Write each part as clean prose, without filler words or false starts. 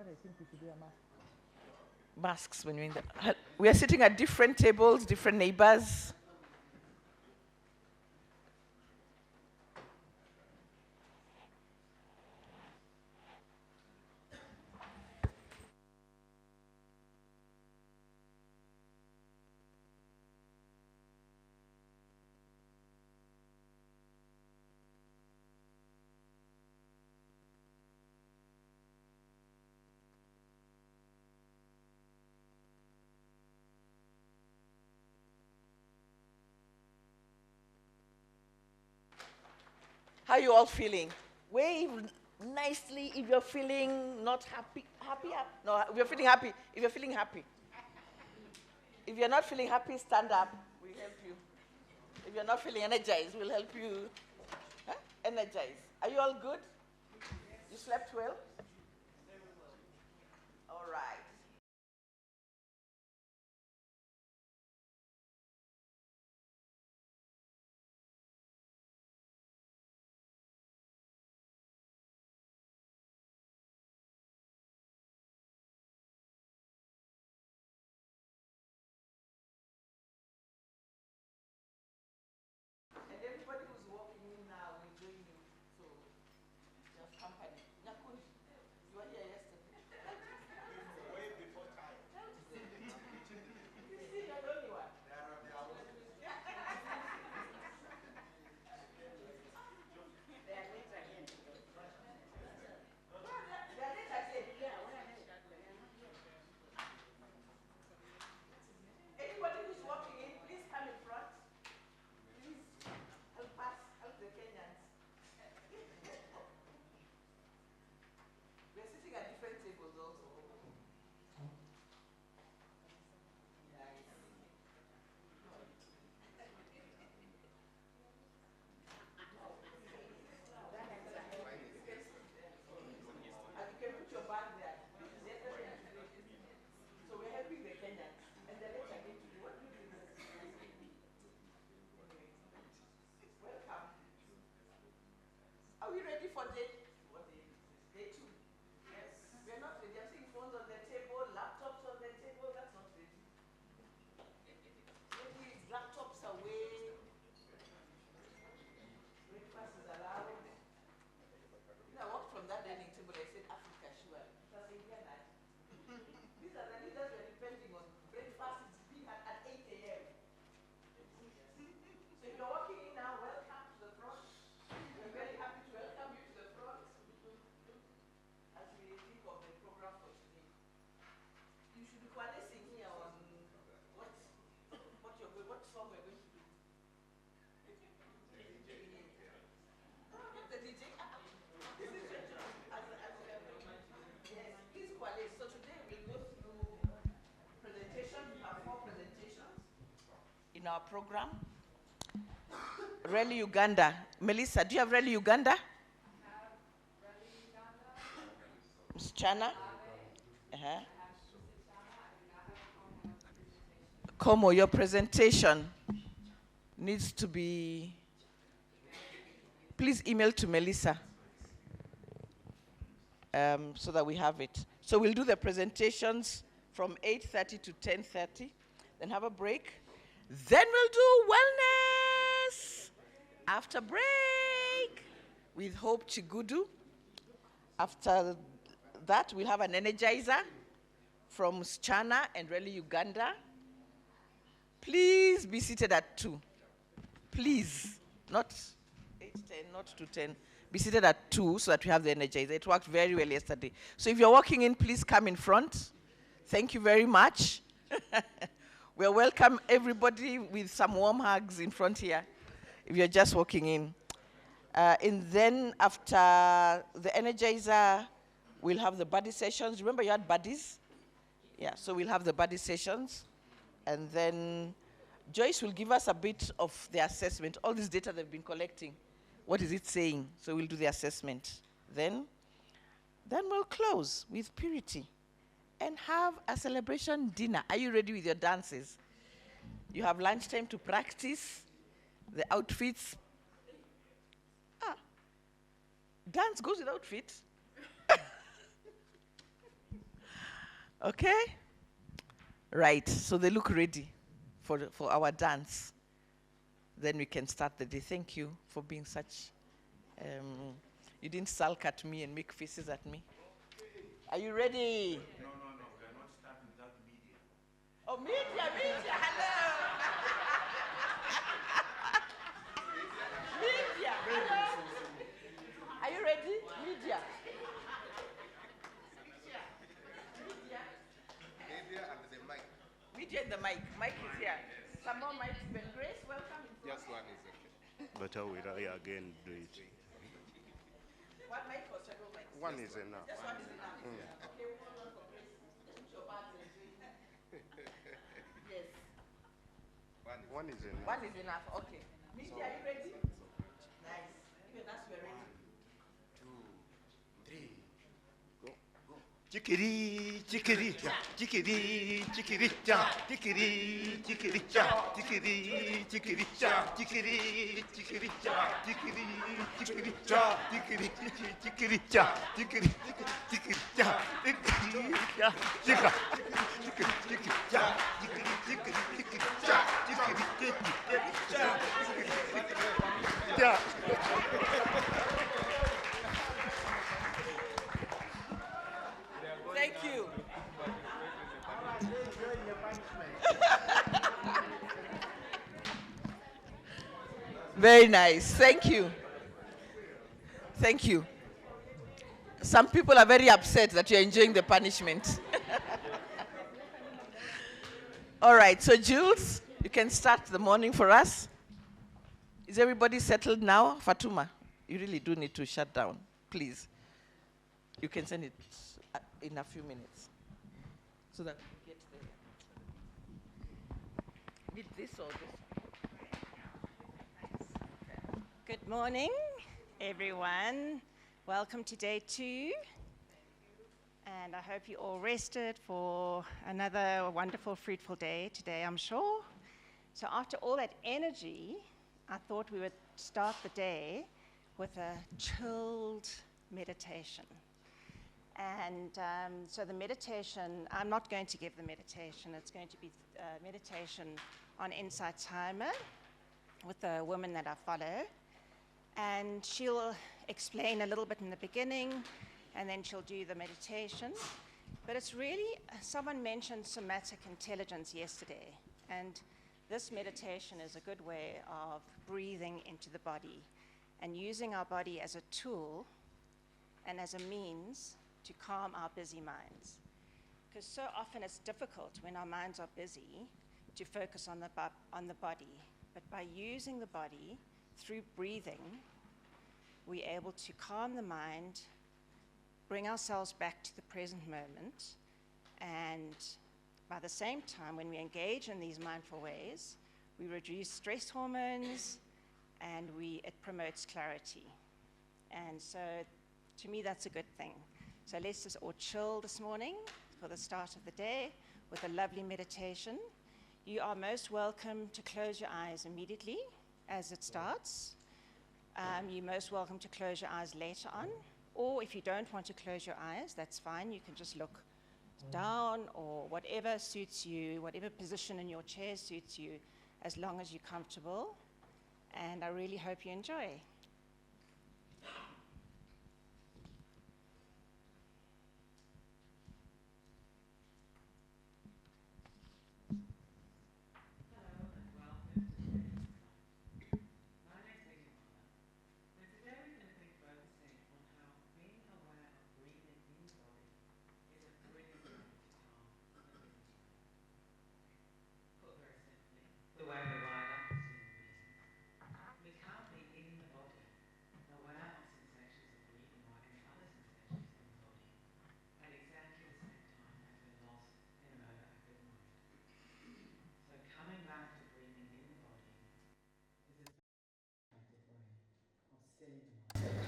thought I think we should do a mask. Masks when you're in the. We are sitting at different tables, different neighbors. How are you all feeling? Wave nicely if you're feeling not happy. Happy? No, if you're feeling happy. If you're feeling happy. If you're not feeling happy, stand up. We'll help you. If you're not feeling energized, we'll help you. Huh? Energize. Are you all good? You slept well? All right. And everybody who's walking in now will join you. So, just company. Nyakun, you were here yesterday. Way before time. You see, you're the only one. Anybody who's walking in, please come in front. Please help us, help the Kenyans. We're sitting at different tables also. Nice. And you can put your bag there. So we're helping the Kenyans. And the later get to do what do you do? Welcome. Are we ready for day? What day is this? Day 2. Yes. We're not ready. I'm seeing phones on the table, laptops on the table. That's not ready. Maybe laptops away. Breakfast is allowed. You know, I walked from that dining table. I said, Africa, sure. It was Indian. These are the leaders we're depending on. Breakfast is being at 8 a.m. So if you're walking in now, welcome to the front. We're very happy to welcome you to the front as we think of the program for today. You should be coalescing here on what song we're going to do. The DJ. This is your job. Yes, please coalesce. So today we'll go through presentations. We have 4 presentations in our program. Rally Uganda. Melissa, do you have Rally Uganda? Ms. Chana? Como, your presentation needs to be, please email to Melissa so that we have it. So we'll do the presentations from 8:30 to 10:30, then have a break. Then we'll do wellness after break with Hope Chigudu. After that, we'll have an energizer from Schana and Rally Uganda. Please be seated at 2. Please, not 8:10, not 2:10. Be seated at 2 so that we have the energizer. It worked very well yesterday. So if you're walking in, please come in front. Thank you very much. We'll welcome everybody with some warm hugs in front here if you're just walking in. And then after the energizer, we'll have the buddy sessions. Remember you had buddies? Yeah, so we'll have the buddy sessions. And then Joyce will give us a bit of the assessment, all this data they've been collecting. What is it saying? So we'll do the assessment. Then we'll close with purity and have a celebration dinner. Are you ready with your dances? You have lunchtime to practice the outfits. Dance goes with outfit. Okay? Right. So they look ready for our dance. Then we can start the day. Thank you for being such. You didn't sulk at me and make faces at me. Are you ready? No, we are not starting without media. Oh, media, hello. Media, hello. Are you ready? Media. Media and the mic. Media and the mic. Mic is here. Some more mics. Ben Grace, welcome. Just one is okay. But how will I again do it? One mic or several mics? One is enough. Just one is enough. Okay, hold on for Grace. Put your bags and drink. Yes. One is enough. One is enough. Okay. Media, are you ready? Nice. Even us, we're ready. 2, 3, go. Chickadee, chickadee, chickadee, chickadee, chickadee, chickadee, chickadee, chickadee, chickadee, chickadee, chickadee, chickadee, chickadee, chickadee, Thank you. Very nice. Thank you. Thank you. Some people are very upset that you're enjoying the punishment. All right, so Jules, you can start the morning for us. Is everybody settled now? Fatuma, you really do need to shut down, please. You can send it in a few minutes so that we get there. Need this or this? Good morning, everyone. Welcome to day 2. And I hope you all rested for another wonderful, fruitful day today, I'm sure. So after all that energy, I thought we would start the day with a chilled meditation. And so the meditation, I'm not going to give the meditation. It's going to be meditation on Insight Timer with a woman that I follow. And she'll explain a little bit in the beginning, and then she'll do the meditation. But it's really, someone mentioned somatic intelligence yesterday, and this meditation is a good way of breathing into the body and using our body as a tool and as a means to calm our busy minds. Because so often it's difficult when our minds are busy to focus on the body. But by using the body through breathing, we're able to calm the mind, bring ourselves back to the present moment, and by the same time, when we engage in these mindful ways, we reduce stress hormones and it promotes clarity. And so to me, that's a good thing. So let's just all chill this morning for the start of the day with a lovely meditation. You are most welcome to close your eyes immediately as it starts. You're most welcome to close your eyes later on. Or if you don't want to close your eyes, that's fine. You can just look down or whatever suits you, whatever position in your chair suits you, as long as you're comfortable. And I really hope you enjoy.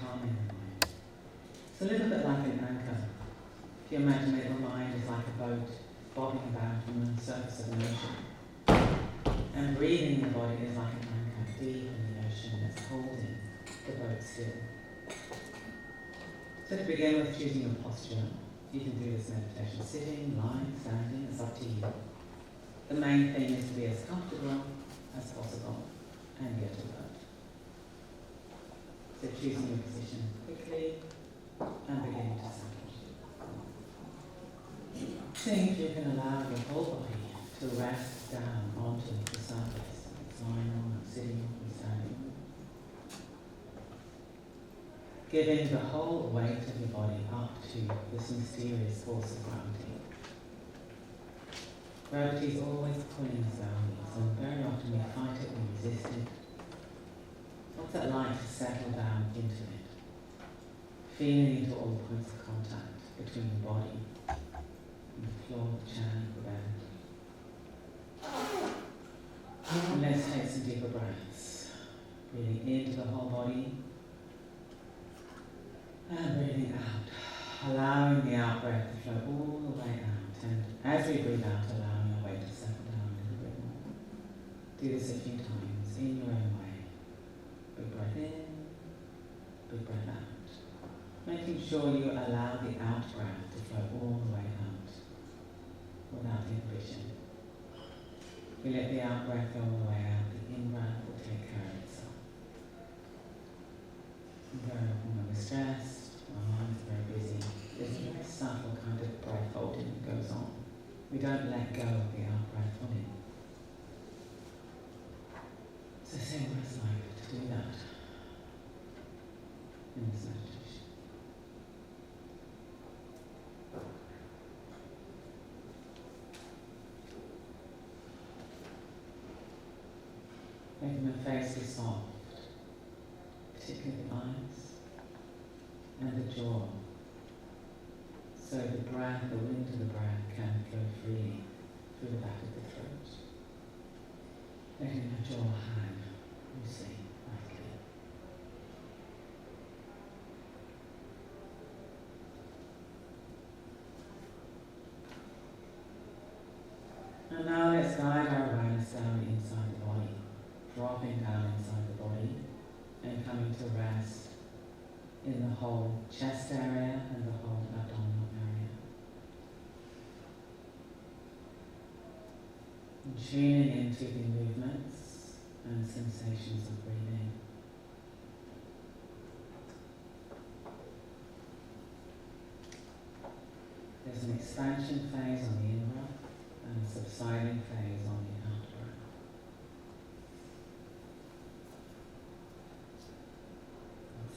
Calming the mind. It's a little bit like an anchor. If you imagine that your mind is like a boat bobbing about on the surface of the ocean. And breathing in the body is like an anchor deep in the ocean that's holding the boat still. So to begin with, choosing your posture. You can do this meditation sitting, lying, standing, it's up to you. The main thing is to be as comfortable as possible and get alert. So choosing your position quickly and beginning to settle. See if you can allow your whole body to rest down onto the surface. It's lying on, sitting, or standing. Giving the whole weight of your body up to this mysterious force of gravity. Gravity is always pulling us downwards, and very often we fight it, we resist it. What's it like to settle down into it? Feeling into all points of contact between the body and the floor, the chair, the bed. And let's take some deeper breaths. Breathing into the whole body and breathing out. Allowing the out breath to flow all the way out. And as we breathe out, allowing our weight to settle down a little bit more. Do this a few times in your own way. Big breath in, big breath out. Making sure you allow the out breath to flow all the way out without inhibition. If you let the out breath go all the way out, the in breath will take care of itself. And very often when we're stressed, our mind is very busy, there's a very subtle kind of breath holding that goes on. We don't let go of the out breath holding. So say what it's like to do that in this meditation. Making the face be soft, particularly the eyes and the jaw, so the breath, the wind of the breath can flow freely through the back of the throat. Letting the jaw hang loosely, lightly. And now let's guide our awareness down inside the body. Dropping down inside the body and coming to rest in the whole chest area and the whole abdominal area. And tuning into the movements and sensations of breathing. There's an expansion phase on the in-breath and a subsiding phase on the out-breath.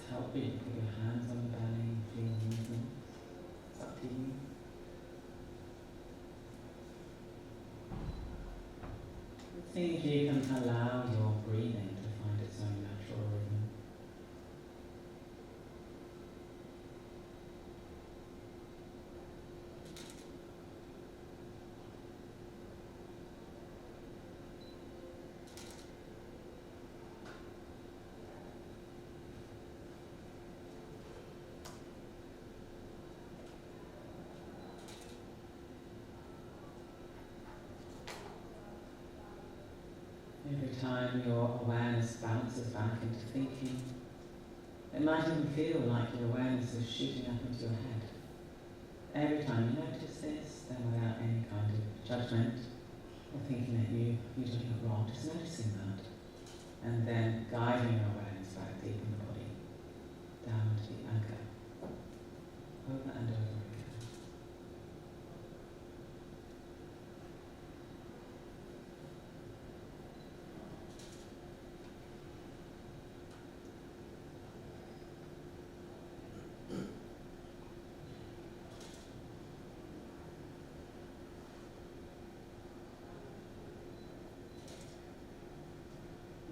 Help you put your hands on the belly and feel the movement. It's up to you. See if you can allow your breathing to find its own natural rhythm. Every time your awareness bounces back into thinking, it might even feel like your awareness is shooting up into your head. Every time you notice this, then without any kind of judgment or thinking that you're doing it wrong, just noticing that. And then guiding your awareness back deep in the body, down to the anchor, over and over again.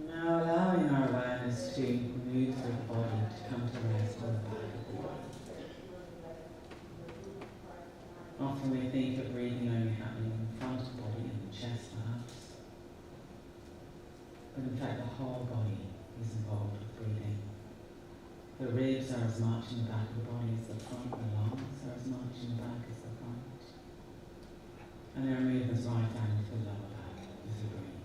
Now allowing our awareness to move through the body to come to rest on the back of the body. Often we think of breathing only happening in the front of the body and the chest perhaps. But in fact the whole body is involved with breathing. The ribs are as much in the back of the body as the front, the lungs are as much in the back as the front. And there are movements right down to the lower back as we breathe.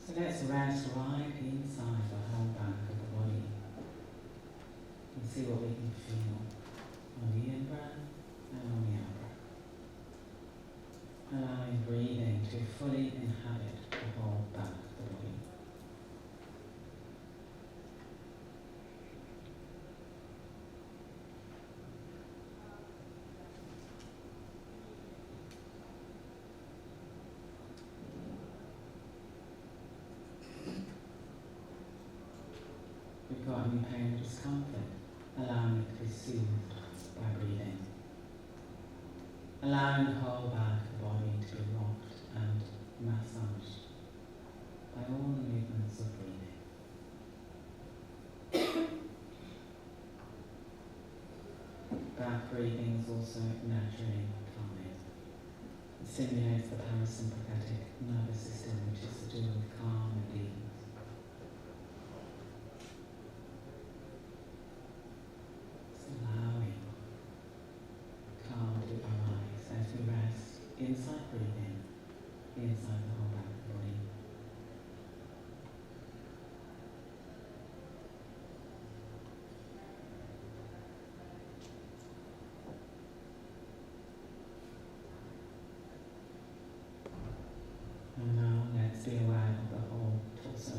So let's rest right inside the whole back of the body. and see what we can feel on the in-breath and on the out-breath. Allowing breathing to fully inhabit the whole back of the body. If we've got any pain or discomfort, allowing it to be soothed by breathing. Allowing the whole back of the body to be rocked and massaged by all the movements of breathing. Back breathing is also naturally calming. It stimulates the parasympathetic nervous system, which is to do with calm and ease. Allowing calm to arise as we rest inside breathing, inside the whole back of the body. And now let's be aware of the whole torso,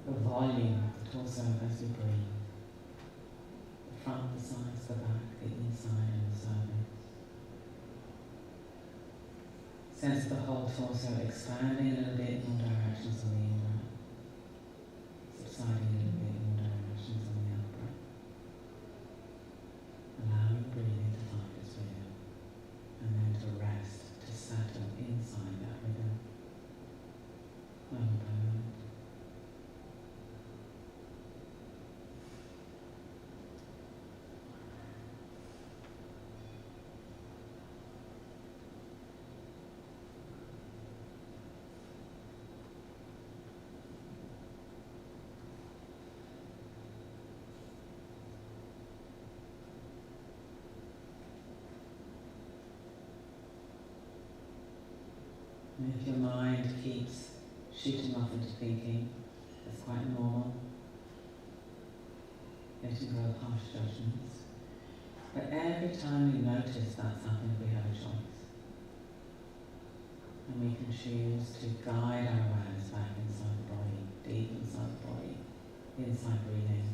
the volume of the torso as we breathe. The front, the sides, the back, the inside and the cervix. Sense the whole torso expanding a little bit in all directions on the in-breath, subsiding a little bit in all directions on the out-breath. Allowing breathing to find its rhythm, and then to rest, to settle inside that rhythm. Unpermanent. And if your mind keeps shooting off into thinking, that's quite normal. Letting go of harsh judgments. But every time we notice that's happening, we have a choice. And we can choose to guide our awareness back inside the body, deep inside the body, inside breathing.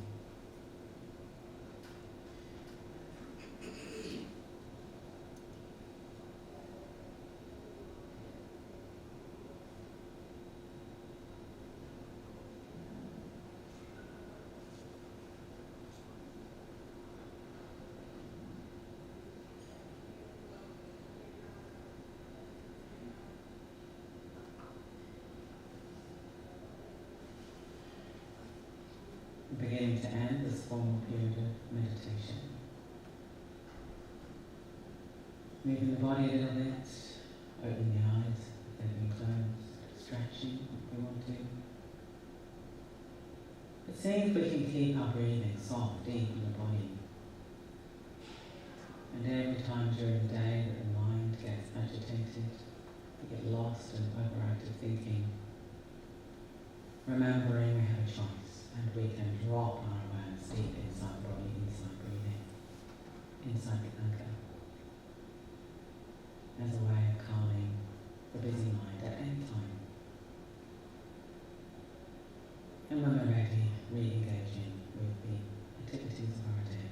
Beginning to end this formal period of meditation. Moving the body a little bit, opening the eyes if they've been closed, stretching if we want to. But seeing if we can keep our breathing soft, deep in the body. And every time during the day that the mind gets agitated, we get lost in overactive thinking, remembering we have a choice. And we can drop our awareness deep inside the body, inside breathing, inside the anchor, as a way of calming the busy mind at any time. And when we're ready, re-engaging with the activities of our day.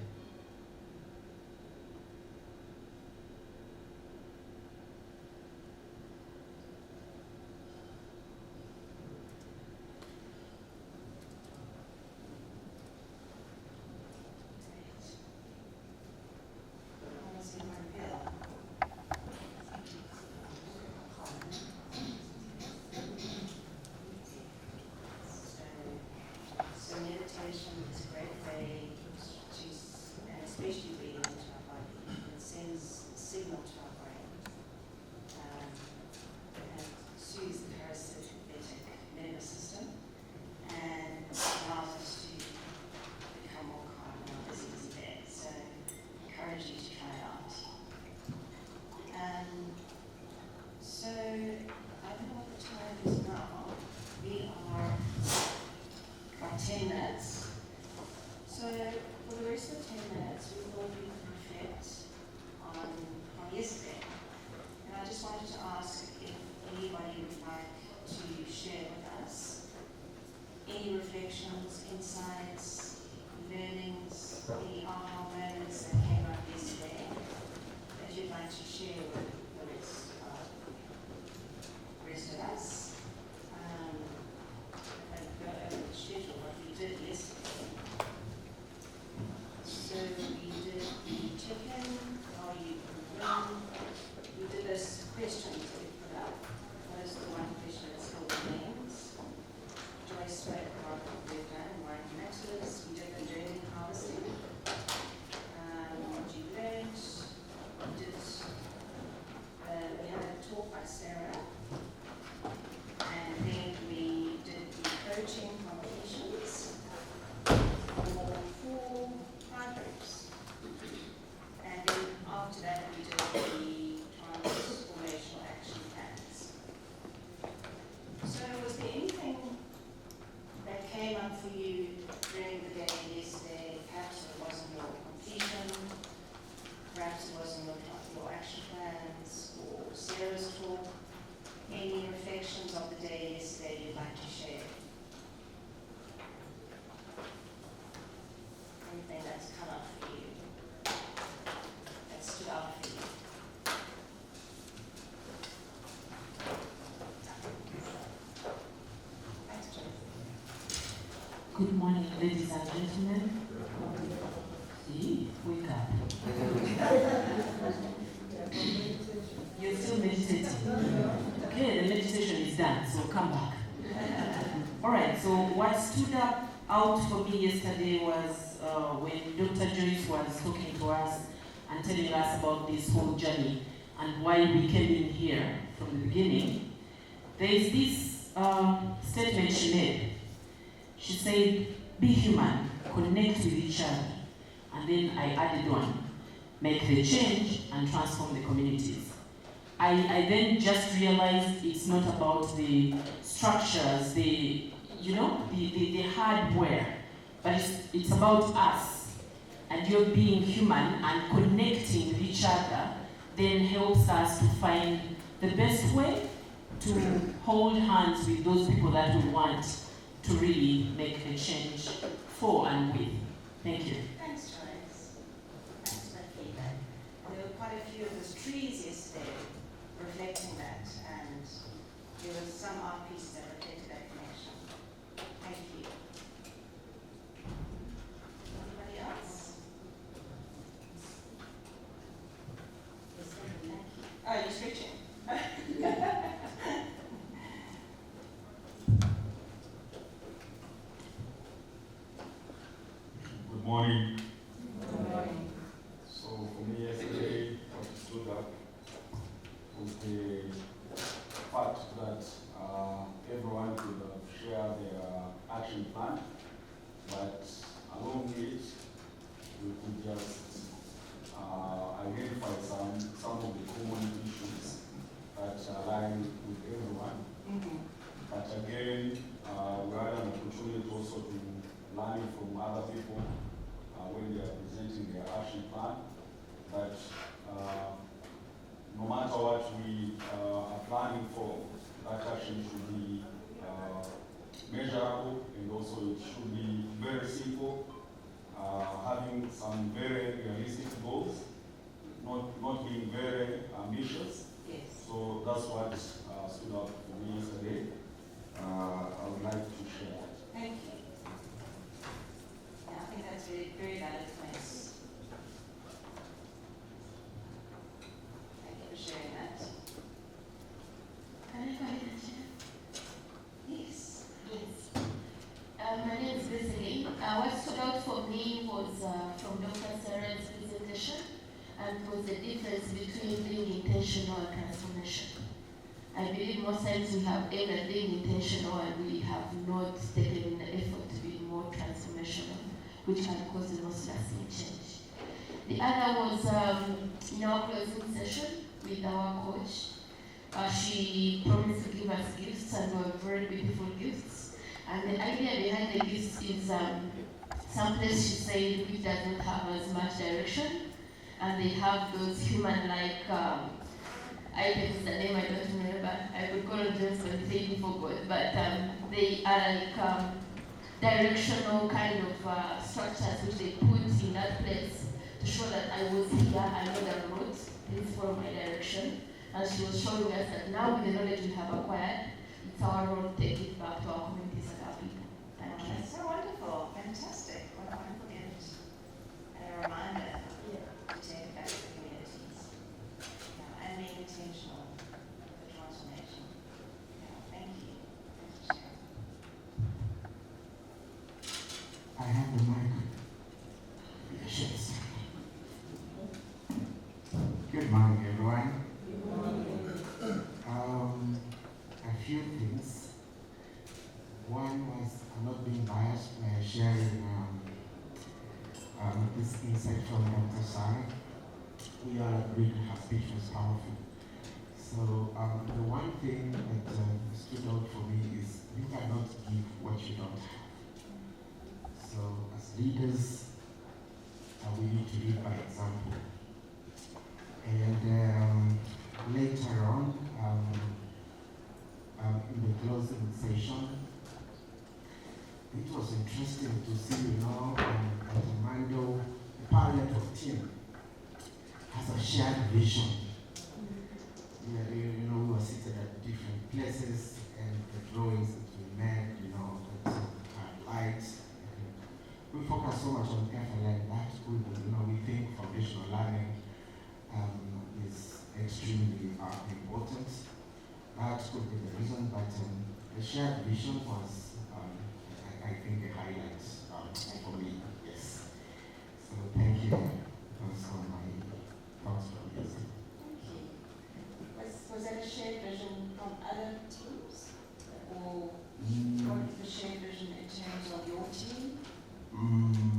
So for the rest of the 10 minutes, we thought we could reflect on yesterday. And I just wanted to ask if anybody would like to share with us any reflections, insights, learnings, any aha moments that came up yesterday that you'd like to share with the rest of us. If I go over the schedule, what we did yesterday. So we did the check-in, how you win. We did this questions that we put up. What is the one question that still remains? Joyce spoke about what we've done, why it matters. We did the learning harvesting. What you learned. We had a talk by Sarah. And then we did the coaching competitions for 4 programs. And then after that, we did the transformational action plans. So was there anything that came up for you during the day yesterday? Perhaps it wasn't your completion, perhaps it wasn't your action plans or Sarah's talk. Any reflections of the day yesterday you'd like to share? Anything that's come up for you, that stood out for you? Thanks, Jonathan. Good morning, ladies and gentlemen. See, wake up. You're still meditating. Okay, the meditation is done, so come back. All right, so what stood out for me yesterday was when Dr. Joyce was talking to us and telling us about this whole journey and why we came in here from the beginning. There is this statement she made. She said, be human, connect with each other. And then I added on, make the change and transform the communities. I then just realized it's not about the structures, the hardware, but it's about us. And you're being human and connecting with each other then helps us to find the best way to hold hands with those people that we want to really make the change for and with. Thank you. Thanks, Joyce. Thanks for that feedback. There were quite a few of those trees yesterday reflecting that, and there were some art pieces that reflected that connection. Thank you. Anybody else? Thank you. Oh, you're switching. Good morning. Good morning. So for me yesterday, what stood up was the fact that everyone could share their action plan, but along it, we could just identify some of the common issues that align with everyone. Mm-hmm. But again, we had an opportunity also to learn from other people when they are presenting their action plan, that no matter what we are planning for, that action should be measurable, and also it should be very simple, having some very realistic goals, not being very ambitious. Yes. So that's what stood out for me yesterday. I would like to share that. Thank you. Yeah, I think that's a very valid points. Thank you for sharing that. Can I go ahead and share? Yes. Yes. My name is Leslie. What stood out for me was from Dr. Sarah's presentation, and was the difference between being intentional and transformation. I believe most times we have aimed at being intentional and we have not taken the effort to be more transformational, which can cause the most lasting change. The other was in our closing session with our coach. She promised to give us gifts, and were very beautiful gifts. And the idea behind the gifts is some place she said which does not have as much direction, and they have those human-like items. The name I don't remember. I could call them just when they forgot, but they are like directional kind of structures which they put in that place to show that I was here, I know the road, please follow my direction. And she was showing us that now with the knowledge we have acquired, it's our role to take it back to our communities and our people. Thank you. That's so wonderful. Fantastic. What a wonderful gift. And a reminder to take it back to the communities. And being intentional with the transformation. Thank you. Thank you, Sharon. I have the mic. Yes. Good morning, everyone. A few things. One was, I'm not being biased by sharing this insight from Dr. Sarah. We all agreed her speech was powerful. So the one thing that stood out for me is you cannot give what you don't have. So as leaders, we need to lead by example. And later on, in the closing session, it was interesting to see, that Armando, the parliament of team, has a shared vision. Yeah, we were seated at different places, and the drawings that we made, that had lights. We focus so much on FLN, that's good, we think foundational learning is extremely important. That could be the reason, but the shared vision was, I think, a highlight for me, yes. So thank you. Those are my thoughts from this. Thank you. Was that a shared vision from other teams? Or what is the shared vision in terms of your team?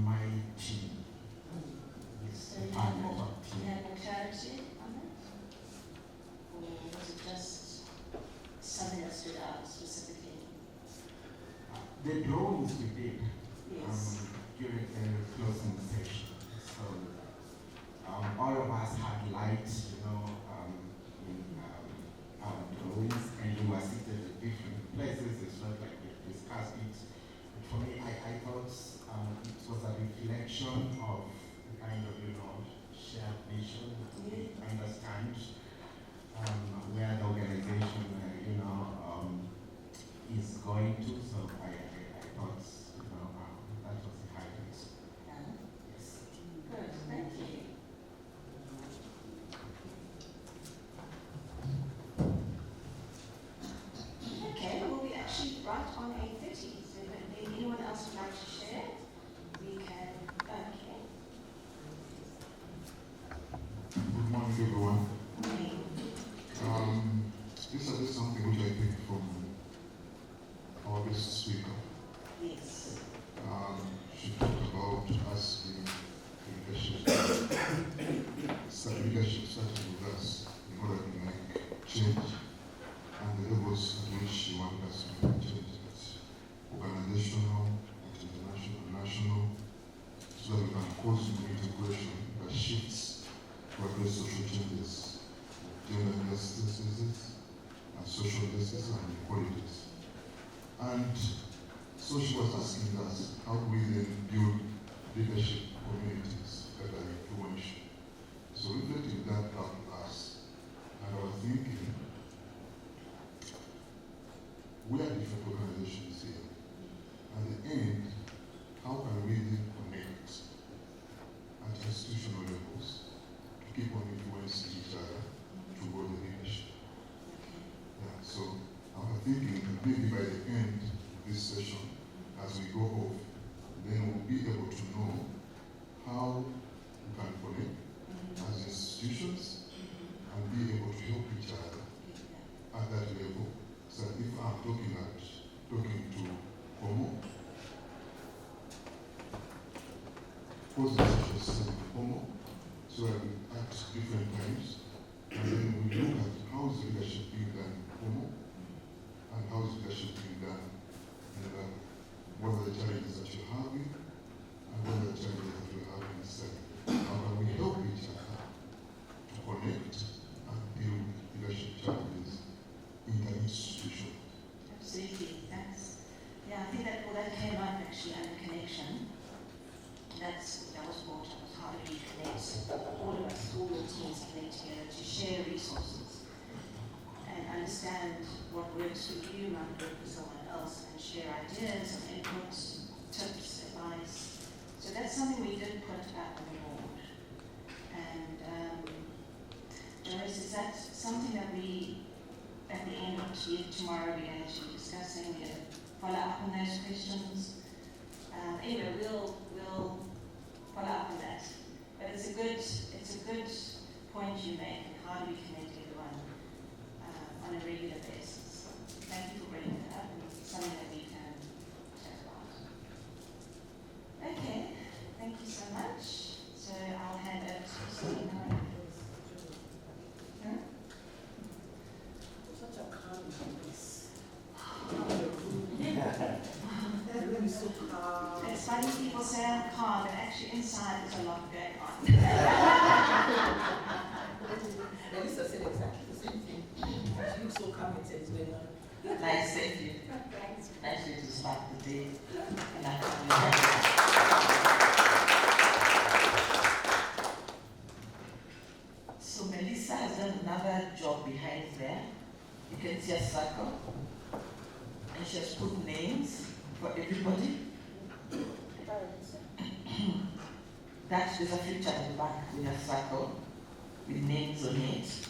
My team. Yes, So the you parliament of had team. more clarity on that? Or was it just something that stood out specifically? The drawings we did Yes. during the closing session. So all of us had lights, in our drawings, and we were seated at different places. It's not like we discussed it. But for me, I thought it was a reflection of the kind of, shared vision. We understand where the organization, is going to. So I thought, that was the highlight. Yes. Good, thank you. Okay, well, we actually right on 8:30, so if anyone else would like to share, we can, okay. Good morning, everyone. Okay. This is just something which I picked from our guest speaker. Yes. She talked about us being leadership. So leadership started with us in order to make change, and the levels at which she wanted us to make change. That's organizational, international, national, so that we can cause integration that shifts to address social changes, gender injustices, and social justice and inequalities. And so she was asking us, how do we then build leadership communities that are influential? So reflecting that back to us, and I was thinking, we are different organizations here. At the end, how can we then connect at institutional levels to keep on influencing each other toward the leadership? Yeah, so I was thinking that maybe by the end of this session, as we go off, then we'll be able to know how we can connect as institutions and be able to help each other at that level. So if I'm talking to Homo, what's the social system of Homo? So at different times, and then we look at how is leadership being done in Homo, and how is leadership being done in what are the challenges that you're having, might work with someone else and share ideas and input, tips, advice. So that's something we did put up on the board. And Joyce, is that something that we, at the end of tomorrow, we're going to be discussing, we're going to follow up on those questions? Anyway, we'll follow up on that. But it's a good point you make, and how do we connect everyone on a regular basis. Thank you for bringing that up, and it's something that we can chat about. Okay, thank you so much. So I'll hand over to Christine now. Such a calm voice. That room is so calm. It's funny people say I'm calm, but actually inside there's a lot going on. Melissa said exactly the same thing. She looks so calm and says, well, Nice, thank you. Nice way to start the day. So Melissa has done another job behind there. You can see a circle. And she has put names for everybody. There's a picture at the back with a circle with names on it.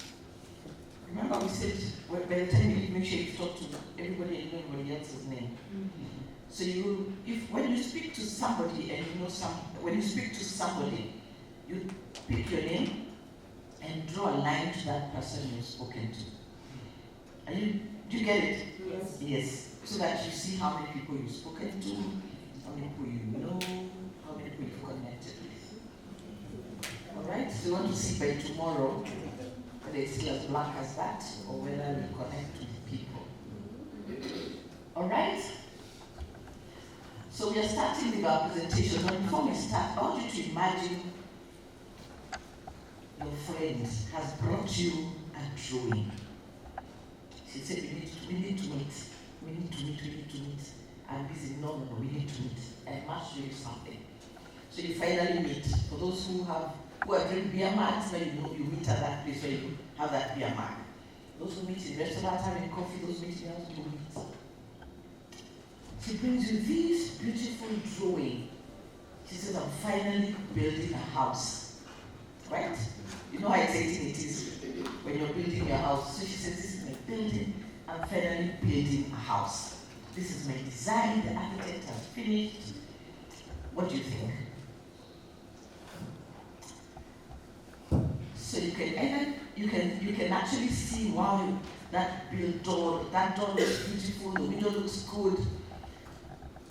Remember we said, well, by the time you leave, make sure you talk to everybody and know everybody else's name. So when you speak to somebody and you know when you speak to somebody, you pick your name and draw a line to that person you've spoken to. Do you get it? Yes. Yes. So that you see how many people you've spoken to, how many people you know, how many people you've connected with. Alright? So you want to see by tomorrow whether it's still as black as that or whether we connect with people. Alright? So we are starting with our presentation, but before we start, I want you to imagine your friend has brought you a drawing. She said, we need to meet. I'm busy. No, we need to meet. I must show you something. So you finally meet. For those who are doing beer marks, where you meet at that place where you have that beer mark. Those who meet in restaurants having coffee, those meeting else to meet. She brings you this beautiful drawing. She says, I'm finally building a house. Right? You know how exciting it is when you're building your house. So she says, this is my building. I'm finally building a house. This is my design. The architect has finished. What do you think? So you can actually see, wow, that door looks beautiful, the window looks good.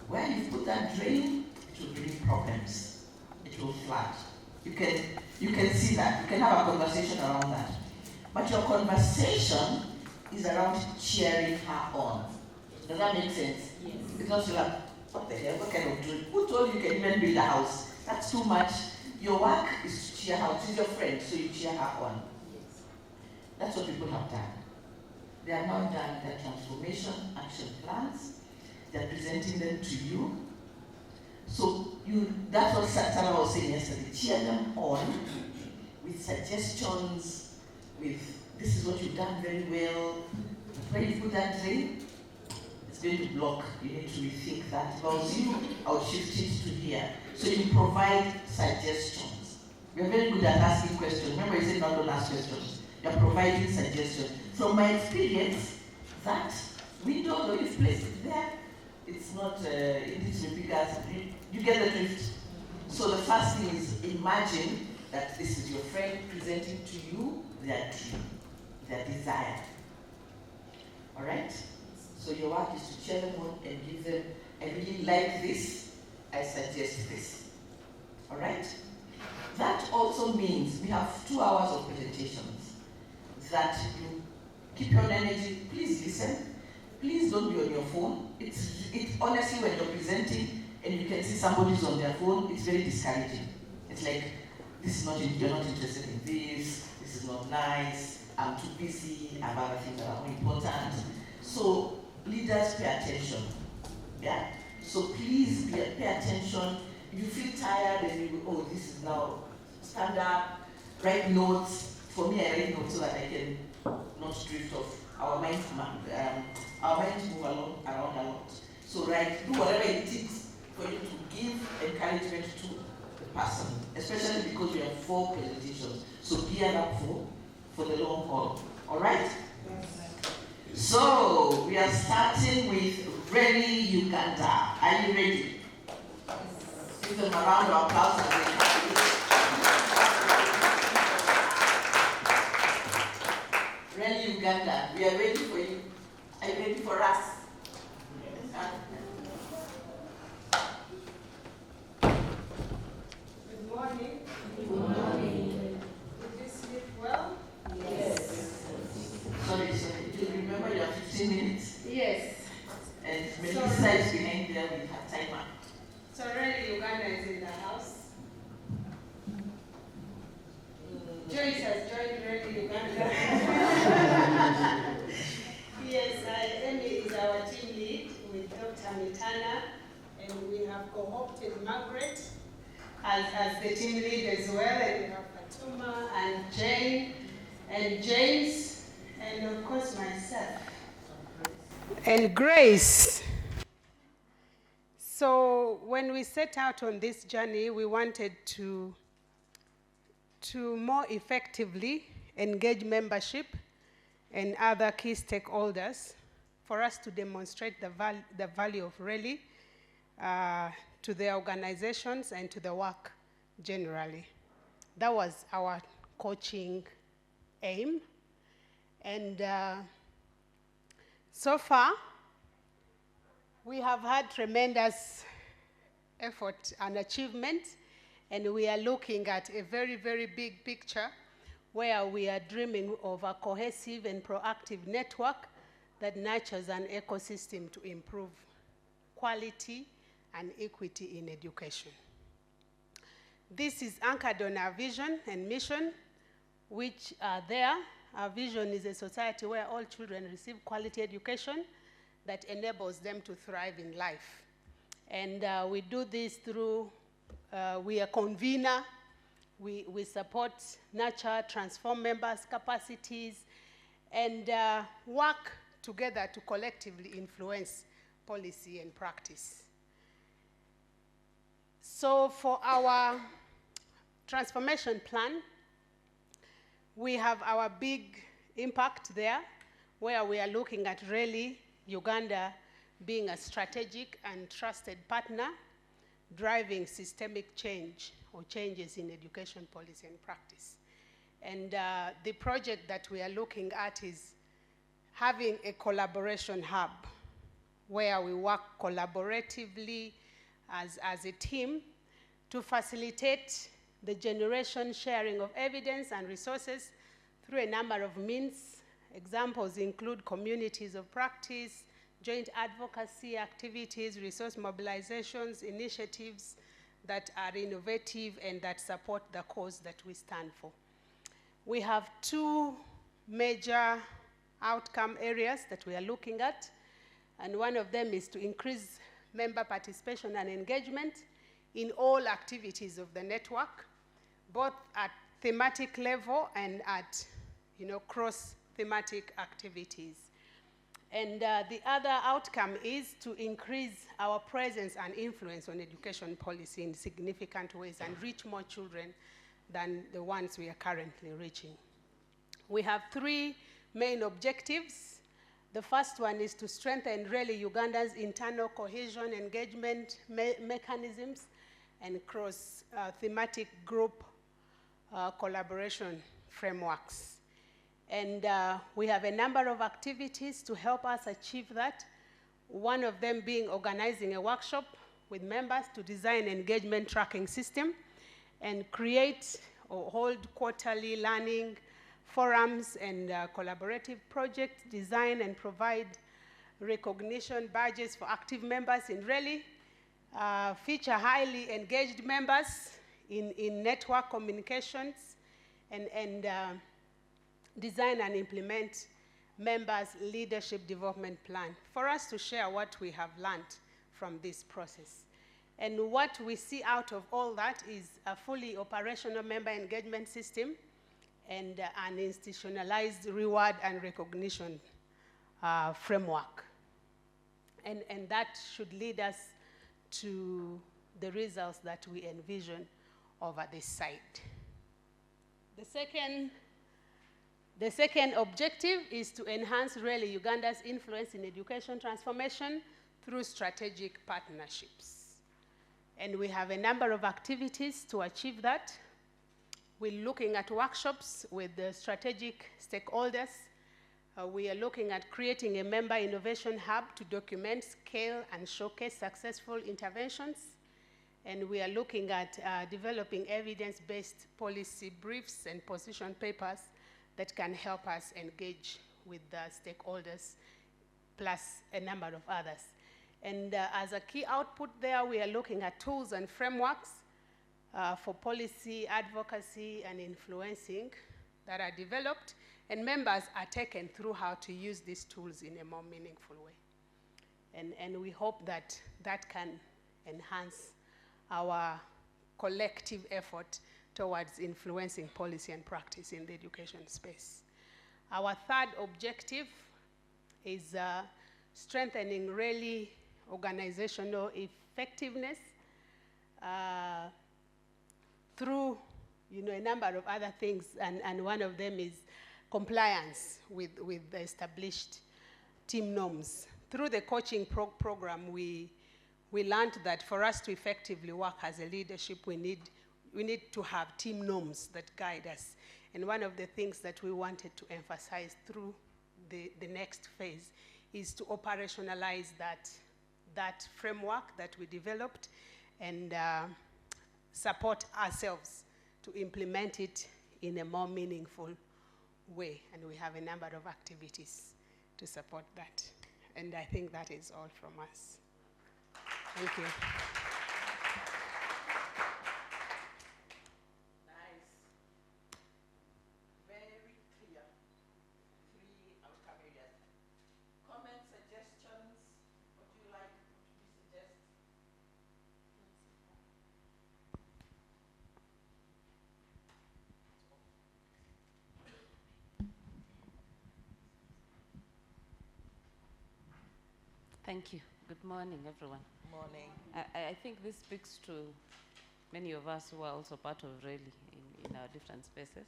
Where you put that drain, it will bring problems. It will flood. You can see that. You can have a conversation around that. But your conversation is around cheering her on. Does that make sense? Yes. Because you're like, what the hell? What kind of dream? Who told you can even build a house? That's too much. Your work is to cheer her on. She's your friend, so you cheer her on. Yes. That's what people have done. They have now done their transformation action plans. They're presenting them to you. So that's what Sarah was saying yesterday. Cheer them on with suggestions, with this is what you've done very well. When you put that drain, it's going to block. You need to rethink that. If I was you, I would shift it to here. So you provide suggestions. We are very good at asking questions. Remember, you said not don't ask questions. You are providing suggestions. From my experience, that window, though you've placed it there, it's not in this big as you get the drift. So the first thing is imagine that this is your friend presenting to you their dream, their desire. Alright? So your work is to cheer them on and give them, I really like this, I suggest this. Alright? That also means we have 2 hours of presentations. That you keep your energy, please listen. Please don't be on your phone. It's honestly, when you're presenting and you can see somebody's on their phone, it's very discouraging. It's like, you're not interested in this is not nice, I'm too busy, I have other things that are more important. So leaders, pay attention. Yeah? So please pay attention. If you feel tired and you go, this is now, stand up, write notes. For me, I write notes so that I can not drift off. Our minds our minds move around a lot. So do whatever it takes for you to give encouragement to the person, especially because we have 4 presentations. So gear up for the long haul. All right? Yes. So we are starting with Really Uganda. Are you ready? Give them a round of applause as they come. Really Uganda, we are ready for you. Are you ready for us? Yes. Good morning. Good morning. Did you sleep well? Yes. Sorry. Do you remember your 15 minutes? Yes. And Melissa is behind there with her timer. So Really Uganda is in the house. Joyce has joined Really Uganda. Yes, Emmy is our team lead with Dr. Mitana, and we have co-opted Margaret as the team lead as well, and we have Fatuma and Jane and James, and of course myself. And Grace. So when we set out on this journey, we wanted to more effectively engage membership and other key stakeholders for us to demonstrate the value of Really to the organizations and to the work generally. That was our coaching aim. And so far, we have had tremendous effort and achievement, and we are looking at a very, very big picture where we are dreaming of a cohesive and proactive network that nurtures an ecosystem to improve quality and equity in education. This is anchored on our vision and mission, which are there. Our vision is a society where all children receive quality education that enables them to thrive in life. And we do this through, we are convener, we support, nurture, transform members' capacities, and work together to collectively influence policy and practice. So for our transformation plan, we have our big impact there, where we are looking at Really Uganda being a strategic and trusted partner, driving systemic change or changes in education policy and practice. And the project that we are looking at is having a collaboration hub where we work collaboratively as a team to facilitate the generation, sharing of evidence and resources through a number of means. Examples include communities of practice, joint advocacy activities, resource mobilizations, initiatives that are innovative and that support the cause that we stand for. We have 2 major outcome areas that we are looking at, and one of them is to increase member participation and engagement in all activities of the network, both at thematic level and at cross-thematic activities. And the other outcome is to increase our presence and influence on education policy in significant ways and reach more children than the ones we are currently reaching. We have 3 main objectives. The first one is to strengthen Really Uganda's internal cohesion, engagement mechanisms, and cross-thematic group collaboration frameworks. And we have a number of activities to help us achieve that. One of them being organizing a workshop with members to design an engagement tracking system and create or hold quarterly learning forums and collaborative projects, design and provide recognition badges for active members in Really, feature highly engaged members in network communications, and design and implement members' leadership development plan for us to share what we have learned from this process. And what we see out of all that is a fully operational member engagement system and an institutionalized reward and recognition framework. and that should lead us to the results that we envision over this site. The second objective is to enhance really Uganda's influence in education transformation through strategic partnerships. And we have a number of activities to achieve that. We're looking at workshops with the strategic stakeholders. We are looking at creating a member innovation hub to document, scale, and showcase successful interventions. And we are looking at developing evidence-based policy briefs and position papers that can help us engage with the stakeholders, plus a number of others. And as a key output there, we are looking at tools and frameworks for policy advocacy and influencing that are developed, and members are taken through how to use these tools in a more meaningful way. And we hope that that can enhance our collective effort towards influencing policy and practice in the education space. Our third objective is strengthening really organizational effectiveness through a number of other things, and one of them is compliance with the established team norms. Through the coaching program, we learned that for us to effectively work as a leadership, we need to have team norms that guide us. And one of the things that we wanted to emphasize through the next phase is to operationalize that framework that we developed and support ourselves to implement it in a more meaningful way. And we have a number of activities to support that. And I think that is all from us. Thank you. Nice. Very clear. 3 outcome areas. Comments, suggestions? What do you like to suggest? Thank you. Good morning, everyone. Morning. I think this speaks to many of us who are also part of RELI in our different spaces.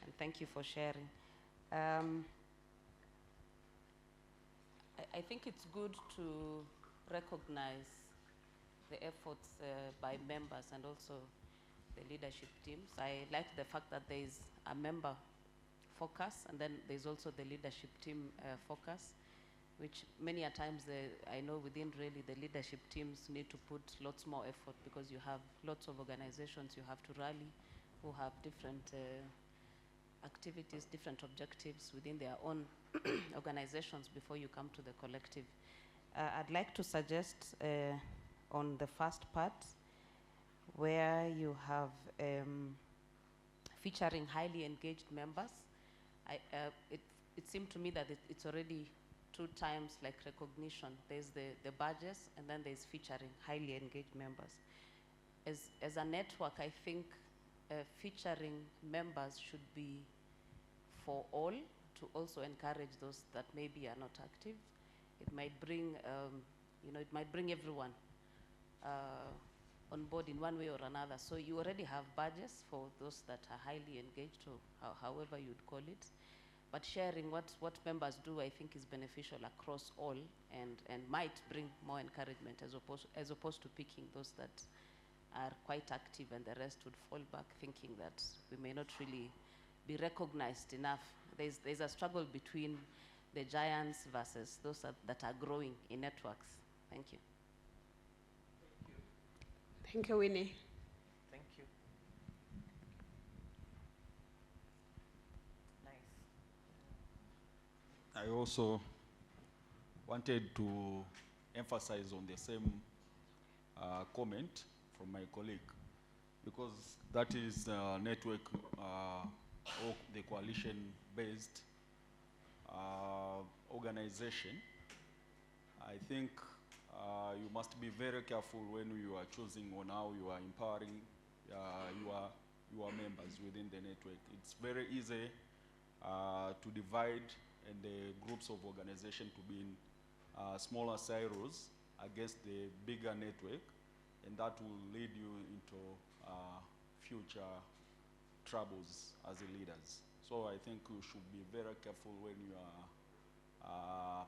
And thank you for sharing. I think it's good to recognize the efforts by members and also the leadership teams. I like the fact that there is a member focus, and then there's also the leadership team focus, which many a times I know within really the leadership teams need to put lots more effort, because you have lots of organizations you have to rally who have different activities, different objectives within their own organizations before you come to the collective. I'd like to suggest on the first part where you have featuring highly engaged members. It seemed to me that it's already 2 times like recognition. There's the badges, and then there's featuring highly engaged members. As a network, I think featuring members should be for all, to also encourage those that maybe are not active. It might bring, it might bring everyone on board in one way or another. So you already have badges for those that are highly engaged, or however you'd call it. But sharing what members do, I think, is beneficial across all, and might bring more encouragement as opposed to picking those that are quite active and the rest would fall back thinking that we may not really be recognized enough. There's a struggle between the giants versus those that are growing in networks. Thank you. Thank you, Winnie. Thank you. Nice. I also wanted to emphasize on the same comment from my colleague, because that is a network or the coalition-based organization. I think you must be very careful when you are choosing on how you are empowering your members within the network. It's very easy to divide and the groups of organization to be in smaller silos against the bigger network, and that will lead you into future troubles as the leaders. So I think you should be very careful when you are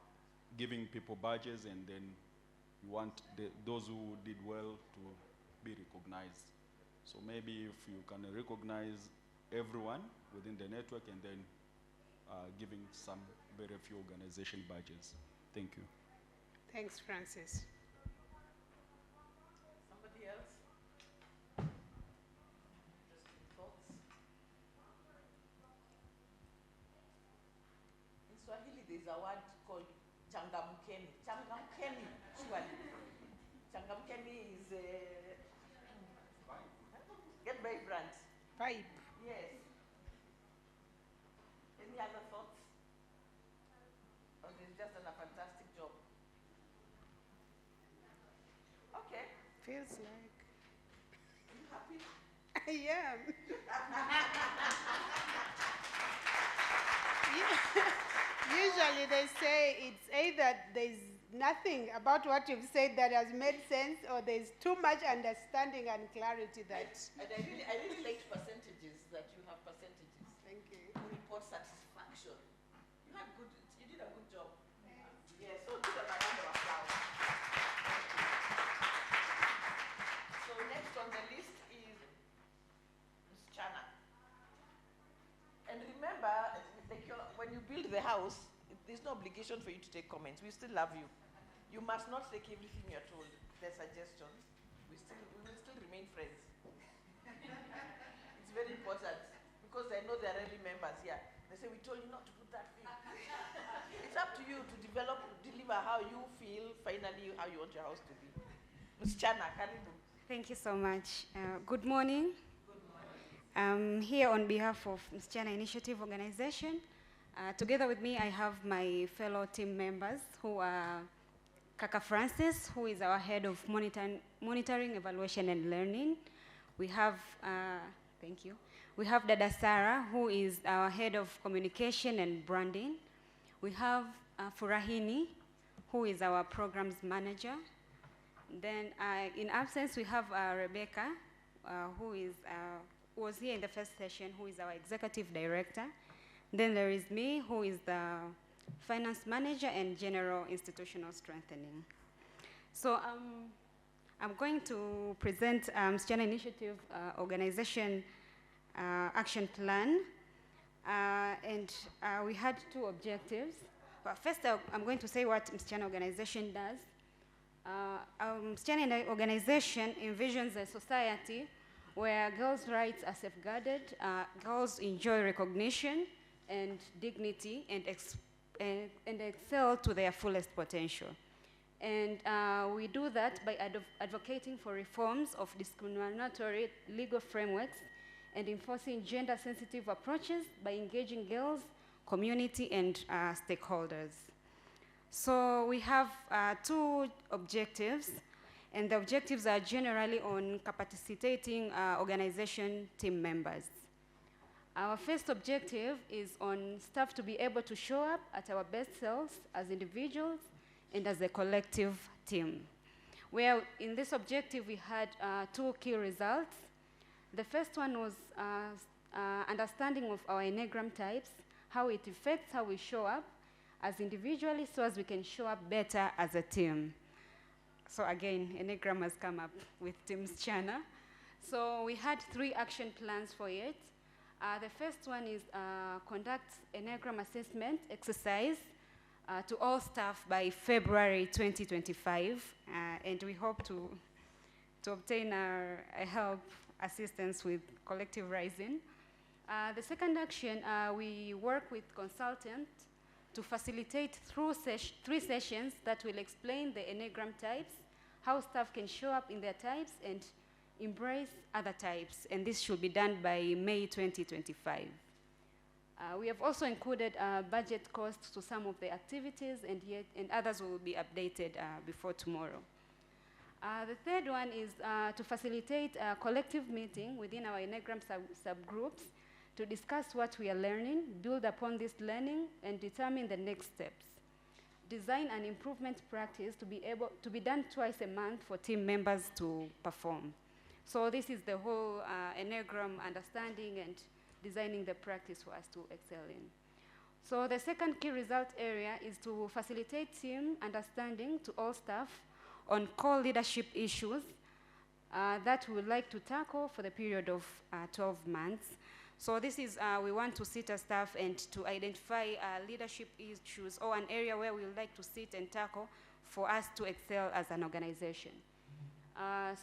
giving people badges and then you want those who did well to be recognized. So maybe if you can recognize everyone within the network and then giving some very few organization badges. Thank you. Thanks, Francis. Somebody else? Interesting thoughts? In Swahili, there's a word called changamkeni. Changamkeni, surely. Changamkeni is get vibrant. Vibe. Yes. Any other thoughts? Or they've just done a fantastic job? Okay. Feels like. Are you happy? I am. Usually they say it's either there's nothing about what you've said that has made sense, or there's too much understanding and clarity that. And I really liked percentages, that you have percentages. Thank you. You report satisfaction. You did a good job. Yes, so give them a round of applause. So next on the list is Ms. Chana. And remember, like when you build the house, there's no obligation for you to take comments. We still love you. You must not take everything you're told. There's suggestions. We will still remain friends. It's very important because I know there are early members here. They say, we told you not to put that thing. It's up to you to deliver how you feel, finally, how you want your house to be. Ms. Chana, karibu. Thank you so much. Good morning. Good morning. I'm here on behalf of Ms. Chana Initiative Organization. Together with me, I have my fellow team members who are Kaka Francis, who is our head of monitoring, evaluation, and learning. We have, thank you. We have Dada Sarah, who is our head of communication and branding. We have Furahini, who is our programs manager. Then in absence, we have Rebecca, who was here in the first session, who is our executive director. Then there is me, who is the finance manager and general institutional strengthening. So I'm going to present Chana Initiative Organization Action Plan. And we had two objectives. But first, I'm going to say what Chana Organization does. Chana Organization envisions a society where girls' rights are safeguarded, girls enjoy recognition and dignity, and excel to their fullest potential. And we do that by advocating for reforms of discriminatory legal frameworks and enforcing gender-sensitive approaches by engaging girls, community, and stakeholders. So we have two objectives, and the objectives are generally on capacitating organization team members. Our first objective is on staff to be able to show up at our best selves as individuals and as a collective team. Where in this objective we had two key results. The first one was understanding of our Enneagram types, how it affects how we show up as individually so as we can show up better as a team. So again, Enneagram has come up with Teams Chana. So we had 3 action plans for it. The first one is conduct Enneagram assessment exercise to all staff by February 2025, and we hope to obtain our help, assistance with collective rising. The second action, we work with consultants to facilitate through 3 sessions that will explain the Enneagram types, how staff can show up in their types, and embrace other types, and this should be done by May 2025. We have also included budget costs to some of the activities, and others will be updated before tomorrow. The third one is to facilitate a collective meeting within our Enneagram subgroups to discuss what we are learning, build upon this learning, and determine the next steps. design an improvement practice to be done twice a month for team members to perform. So this is the whole enneagram understanding and designing the practice for us to excel in. So the second key result area is to facilitate team understanding to all staff on core leadership issues that we would like to tackle for the period of 12 months. So this is, we want to sit as staff and to identify leadership issues or an area where we would like to sit and tackle for us to excel as an organization.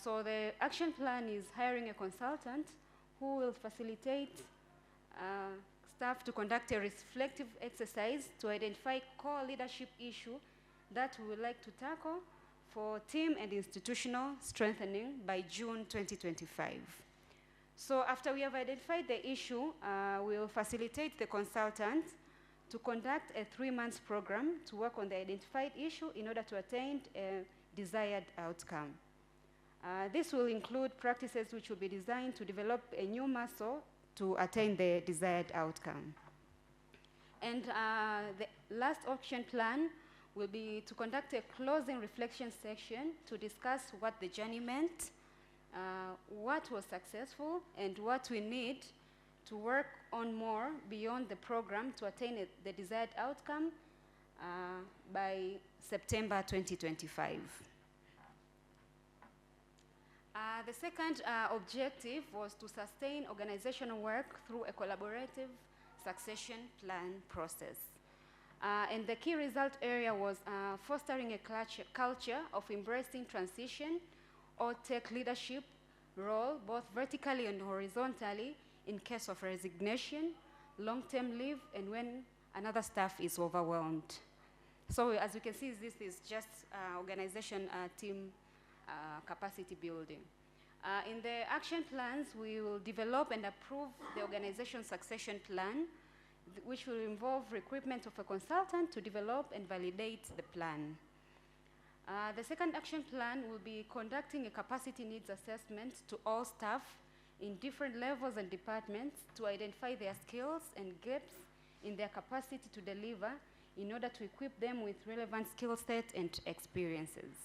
So the action plan is hiring a consultant who will facilitate staff to conduct a reflective exercise to identify core leadership issue that we would like to tackle for team and institutional strengthening by June 2025. So after we have identified the issue, we will facilitate the consultant to conduct a 3-month program to work on the identified issue in order to attain a desired outcome. This will include practices which will be designed to develop a new muscle to attain the desired outcome. And the last action plan will be to conduct a closing reflection section to discuss what the journey meant, what was successful, and what we need to work on more beyond the program to attain the desired outcome by September 2025. The second objective was to sustain organizational work through a collaborative succession plan process. And the key result area was fostering a culture of embracing transition or take leadership role, both vertically and horizontally, in case of resignation, long-term leave, and when another staff is overwhelmed. So as you can see, this is just organization team capacity building. In the action plans, we will develop and approve the organization succession plan, which will involve recruitment of a consultant to develop and validate the plan. The second action plan will be conducting a capacity needs assessment to all staff in different levels and departments to identify their skills and gaps in their capacity to deliver in order to equip them with relevant skill set and experiences.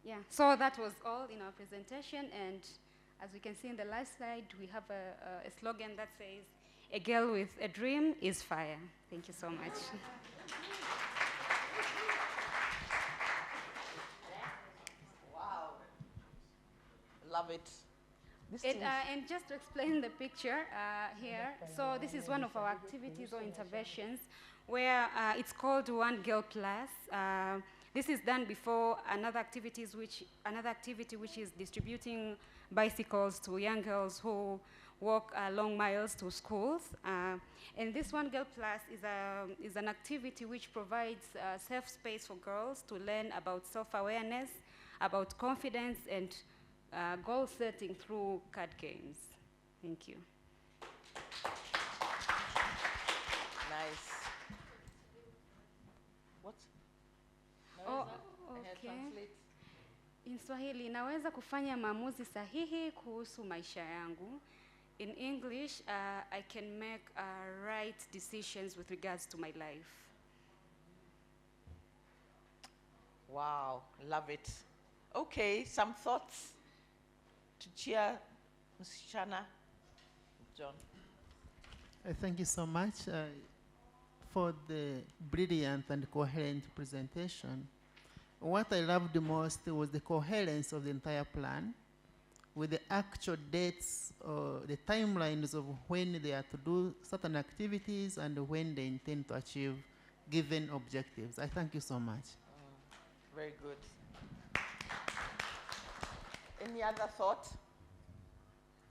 Yeah, so that was all in our presentation, and as we can see in the last slide, we have a slogan that says, "A girl with a dream is fire." Thank you so much. Wow. Love it. And just to explain the picture here, so this is one of our activities or interventions where it's called One Girl Plus. This is done before another activity which is distributing bicycles to young girls who walk long miles to schools. And this One Girl Plus is an activity which provides a safe space for girls to learn about self-awareness, about confidence, and goal setting through card games. Thank you. Nice. What? Oh, okay. In Swahili, naweza kufanya maamuzi sahihi kuhusu maisha yangu. In English, I can make right decisions with regards to my life. Wow, love it. Okay, some thoughts to cheer Msichana, John. Thank you so much for the brilliant and coherent presentation. What I loved most was the coherence of the entire plan with the actual dates or the timelines of when they are to do certain activities and when they intend to achieve given objectives. I thank you so much. Very good. Any other thought?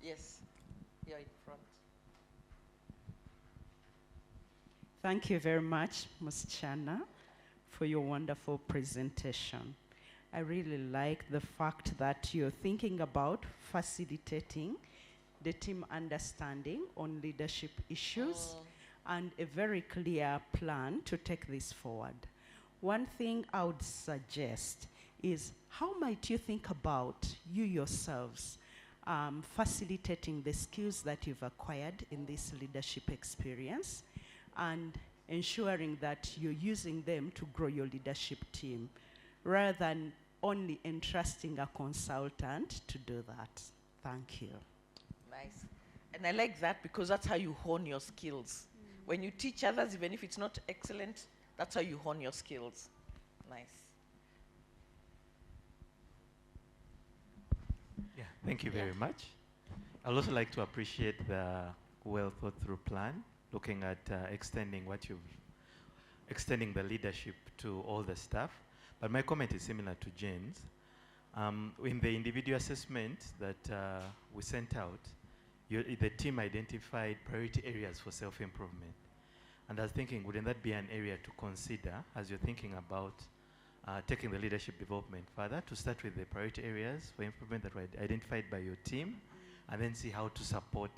Yes, you're in front. Thank you very much, Msichana, for your wonderful presentation. I really like the fact that you're thinking about facilitating the team understanding on leadership issues and a very clear plan to take this forward. One thing I would suggest is how might you think about you yourselves facilitating the skills that you've acquired in this leadership experience and ensuring that you're using them to grow your leadership team rather than only entrusting a consultant to do that. Thank you. Nice. And I like that because that's how you hone your skills. When you teach others, even if it's not excellent, that's how you hone your skills. Nice. Yeah, thank you very much. I'd also like to appreciate the well thought through plan, looking at extending the leadership to all the staff. But my comment is similar to Jane's. In the individual assessment that we sent out, the team identified priority areas for self-improvement. And I was thinking, wouldn't that be an area to consider as you're thinking about taking the leadership development further, to start with the priority areas for improvement that were identified by your team, and then see how to support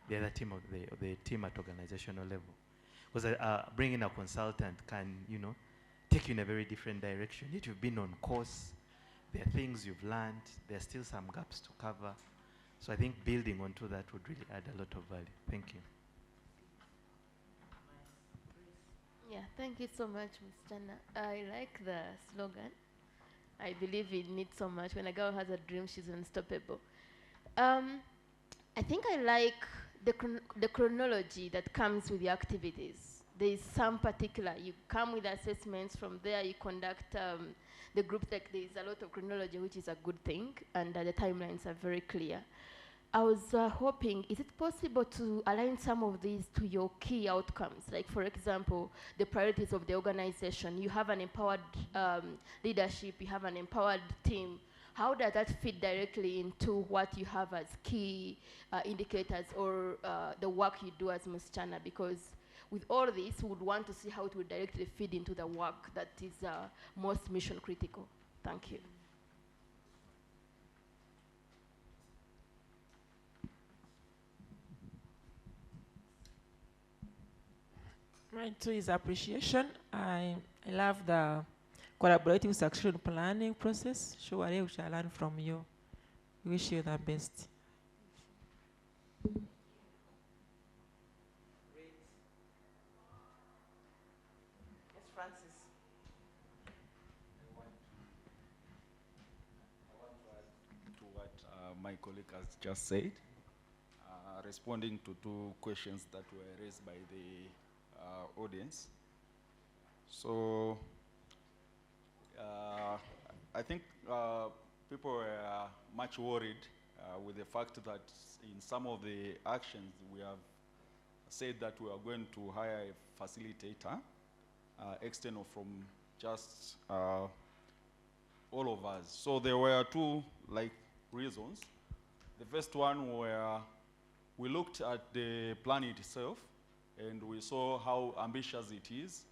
the other team, the team at organizational level. Because bringing a consultant can, take you in a very different direction. Yet you've been on course, there are things you've learned, there are still some gaps to cover. So I think building onto that would really add a lot of value. Thank you. Yeah, thank you so much, Ms. Chana. I like the slogan. I believe in it so much. When a girl has a dream, she's unstoppable. I think I like the chronology that comes with the activities. There is some particular, you come with assessments, from there you conduct the group, there is a lot of chronology, which is a good thing, and the timelines are very clear. I was hoping, is it possible to align some of these to your key outcomes? Like, for example, the priorities of the organization. You have an empowered leadership, you have an empowered team. How does that fit directly into what you have as key indicators or the work you do as Ms. Chana? Because with all this, we would want to see how it would directly feed into the work that is most mission critical. Thank you. Mine too is appreciation. I love the collaborative succession planning process. Surely we shall learn from you. Wish you the best. Yes, Francis. I want to add to what my colleague has just said, responding to two questions that were raised by the audience. So I think people were much worried with the fact that in some of the actions we have said that we are going to hire a facilitator, external from just all of us. So there were two reasons. The first one where we looked at the plan itself and we saw how ambitious it is,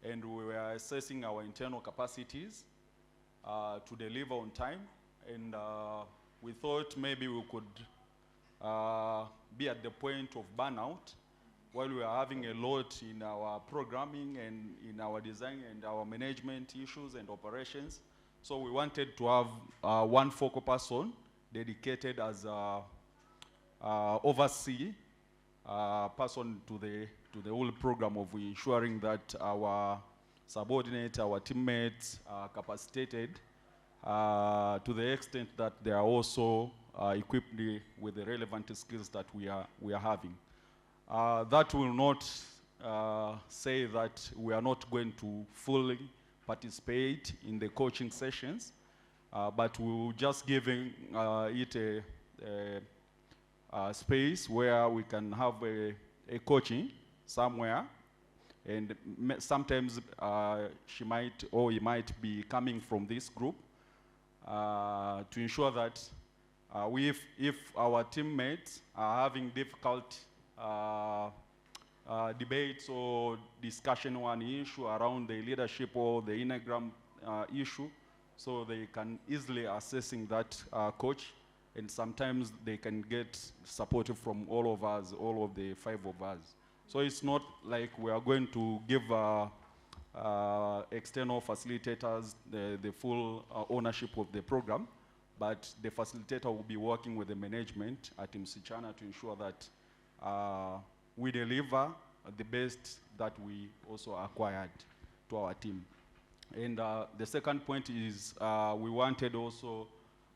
and we were assessing our internal capacities to deliver on time, and we thought maybe we could be at the point of burnout while we are having a lot in our programming and in our design and our management issues and operations. So we wanted to have one focal person dedicated as oversee person to the whole program of ensuring that our subordinates, our teammates are capacitated to the extent that they are also equipped with the relevant skills that we are having. That will not say that we are not going to fully participate in the coaching sessions, but we will just giving it a space where we can have a coaching somewhere, and sometimes she might or he might be coming from this group to ensure that if our teammates are having difficult debates or discussion on an issue around the leadership or the Enneagram issue, so they can easily accessing that coach, and sometimes they can get support from all of us, all of the 5 of us. So it's not like we are going to give external facilitators the full ownership of the program, but the facilitator will be working with the management at Msichana to ensure that we deliver the best that we also acquired to our team. And the second point is we wanted also,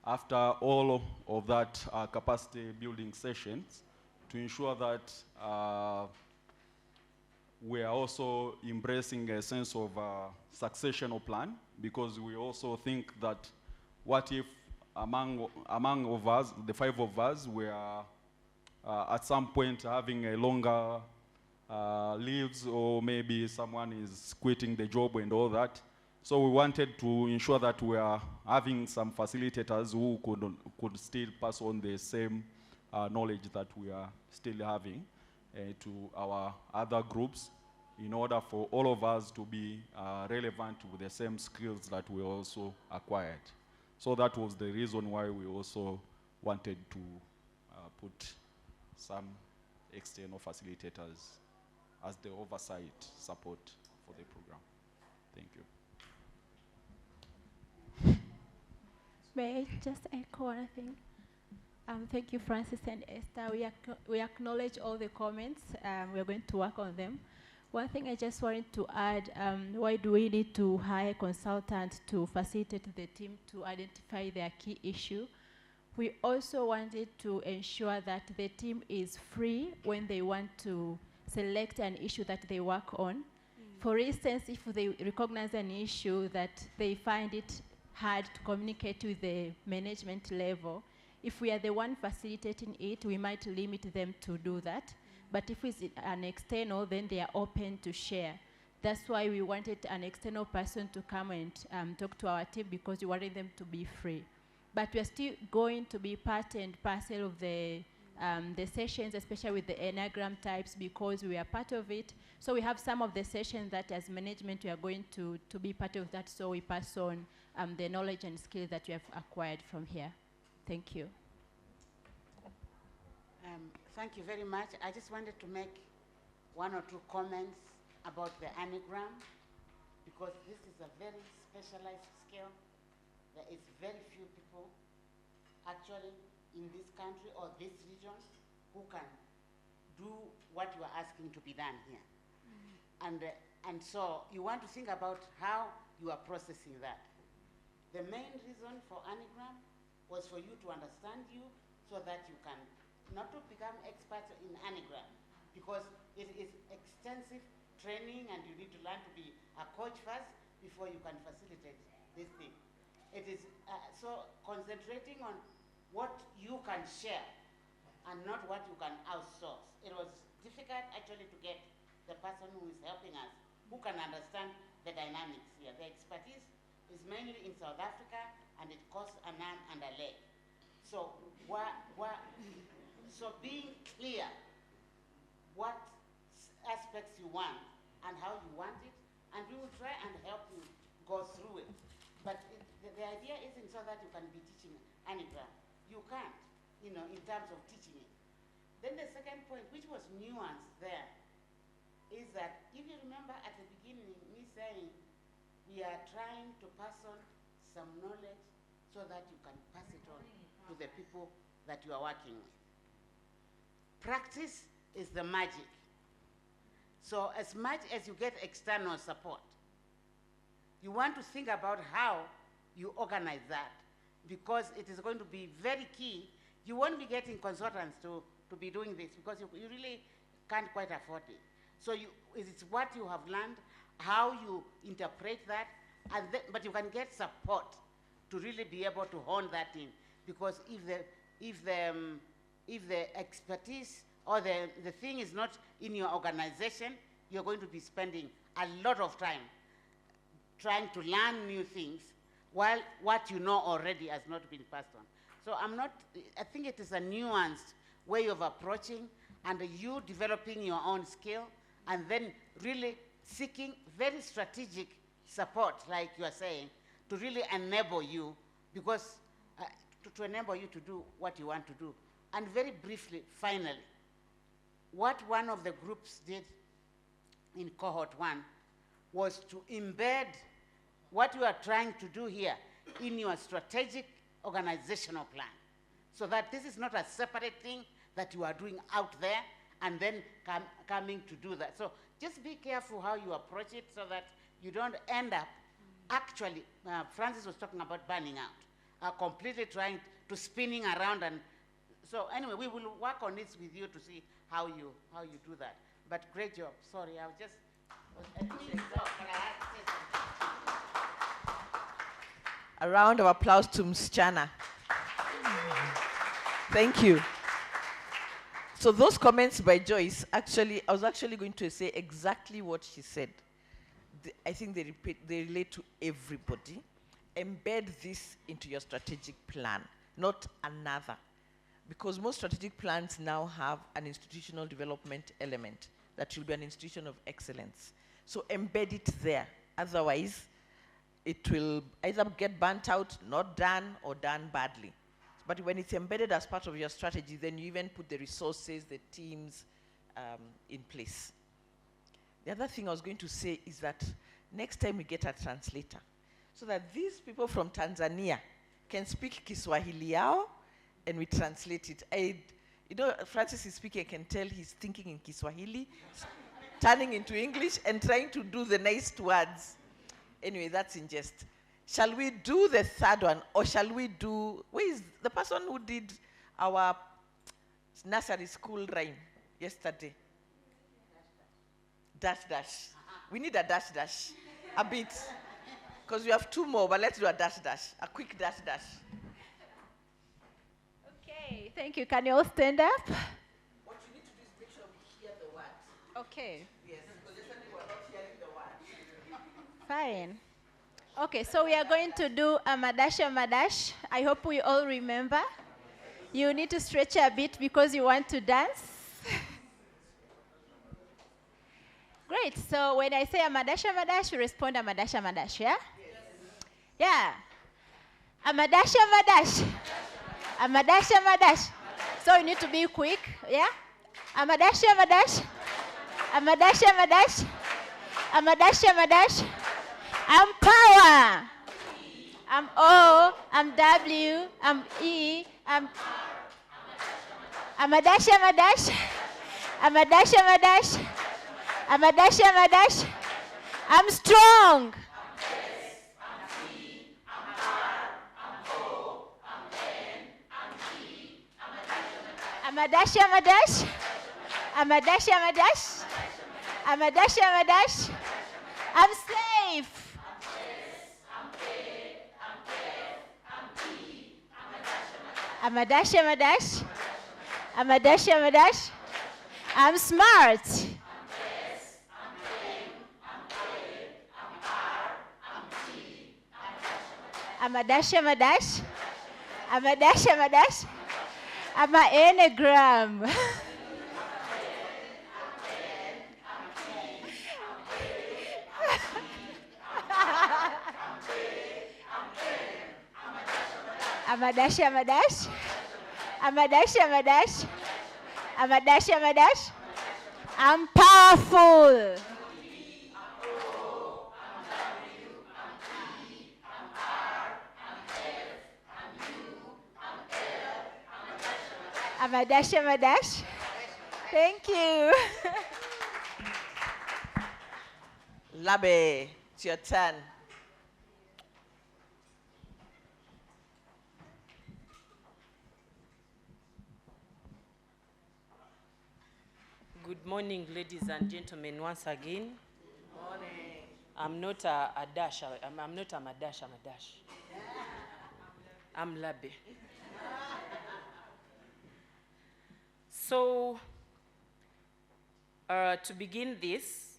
after all of that capacity building sessions, to ensure that we are also embracing a sense of successional plan, because we also think that what if among of us, the 5 of us, we are at some point having a longer leaves, or maybe someone is quitting the job and all that. So we wanted to ensure that we are having some facilitators who could still pass on the same knowledge that we are still having to our other groups, in order for all of us to be relevant with the same skills that we also acquired. So that was the reason why we also wanted to put some external facilitators as the oversight support for the program. Thank you. May I just echo one thing? Thank you, Francis and Esther. We acknowledge all the comments. We're going to work on them. One thing I just wanted to add, why do we need to hire consultants to facilitate the team to identify their key issue? We also wanted to ensure that the team is free when they want to select an issue that they work on. For instance, if they recognize an issue that they find it hard to communicate with the management level, if we are the one facilitating it, we might limit them to do that. But if it's an external, then they are open to share. That's why we wanted an external person to come and talk to our team, because we wanted them to be free. But we are still going to be part and parcel of the sessions, especially with the Enneagram types, because we are part of it. So we have some of the sessions that as management we are going to be part of that, so we pass on the knowledge and skills that we have acquired from here. Thank you. Thank you very much. I just wanted to make 1 or 2 comments about the anagram, because this is a very specialized skill. There is very few people actually in this country or this region who can do what you are asking to be done here. And so you want to think about how you are processing that. The main reason for anagram was for you to understand you, so that you can not to become experts in anagram, because it is extensive training and you need to learn to be a coach first before you can facilitate this thing. It is so concentrating on what you can share and not what you can outsource. It was difficult actually to get the person who is helping us, who can understand the dynamics here. The expertise is mainly in South Africa, and it costs an arm and a leg. So so being clear what aspects you want and how you want it, and we will try and help you go through it. But the idea isn't so that you can be teaching anagram. You can't, in terms of teaching it. Then the second point, which was nuanced there, is that if you remember at the beginning, me saying we are trying to pass on some knowledge so that you can pass it on to the people that you are working with. Practice is the magic. So as much as you get external support, you want to think about how you organize that, because it is going to be very key. You won't be getting consultants to be doing this, because you really can't quite afford it. So it's what you have learned, how you interpret that, but you can get support to really be able to hone that in, because if the expertise or the thing is not in your organization, you're going to be spending a lot of time trying to learn new things while what you know already has not been passed on. So I think it is a nuanced way of approaching, and you developing your own skill, and then really seeking very strategic support, like you are saying, to really enable you, because to enable you to do what you want to do. And very briefly, finally, what one of the groups did in Cohort 1 was to embed what you are trying to do here in your strategic organizational plan, so that this is not a separate thing that you are doing out there and then coming to do that. So just be careful how you approach it so that you don't end up actually, Francis was talking about burning out, completely trying to spinning around. And so anyway, we will work on this with you to see how you do that. But great job. Sorry, I was just A round of applause to Msichana. Thank you. So those comments by Joyce, actually, I was actually going to say exactly what she said. I think they relate to everybody. Embed this into your strategic plan, not another. Because most strategic plans now have an institutional development element that should be an institution of excellence. So embed it there. Otherwise, it will either get burnt out, not done, or done badly. But when it's embedded as part of your strategy, then you even put the resources, the teams in place. The other thing I was going to say is that next time we get a translator, so that these people from Tanzania can speak Kiswahili yao, and we translate it. You know, Francis is speaking, I can tell he's thinking in Kiswahili, turning into English, and trying to do the nice words. Anyway, that's in jest. Shall we do the third one, or shall we do, where is the person who did our nursery school rhyme yesterday? Dash, dash. We need a dash, dash. A bit. Because we have two more, but let's do a dash, dash. A quick dash, dash. Okay, thank you. Can you all stand up? What you need to do is make sure we hear the words. Okay. Yes, because yesterday we were not hearing the words. Fine. Okay, so we are going to do a madash. I hope we all remember. You need to stretch a bit because you want to dance. Great. So when I say a madash, you respond a madash, yeah? Yes. Yeah. A madash. A madash. So you need to be quick, yeah? A madash. A madash. A madash. I'm power. I'm O. I'm W. I'm E. I'm a dash. I'm a dash. I'm strong. I'm a dash. I'm a dash. I'm safe. I'm a dash. I'm smart. I'm a dash. I'm an enneagram. I'm a dash. I'm powerful. I'm a dash. Thank you. Labe, it's your turn. Good morning, ladies and gentlemen, once again. Good morning. I'm not a dash. I'm not a madash. I'm a dash. I'm Labe. So, to begin this,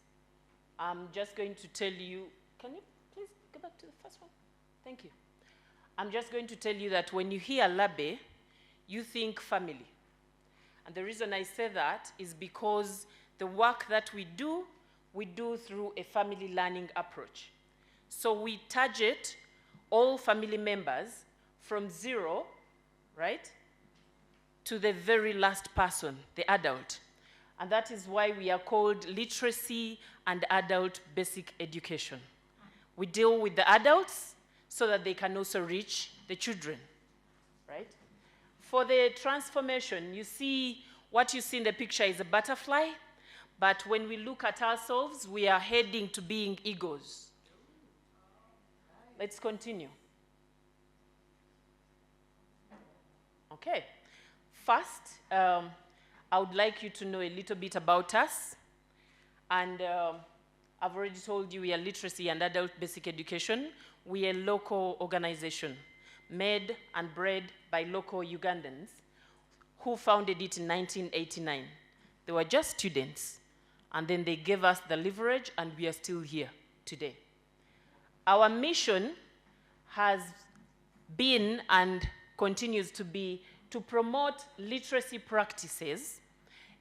I'm just going to tell you, can you please go back to the first one? Thank you. I'm just going to tell you that when you hear Labe, you think family. And the reason I say that is because the work that we do through a family learning approach. So we target all family members from zero, right, to the very last person, the adult. And that is why we are called literacy and adult basic education. We deal with the adults so that they can also reach the children. right? For the transformation, you see, what you see in the picture is a butterfly, but when we look at ourselves, we are heading to being eagles. Let's continue. Okay. First, I would like you to know a little bit about us. And I've already told you we are literacy and adult basic education. We are a local organization made and bred by local Ugandans who founded it in 1989. They were just students, and then they gave us the leverage, and we are still here today. Our mission has been and continues to be to promote literacy practices,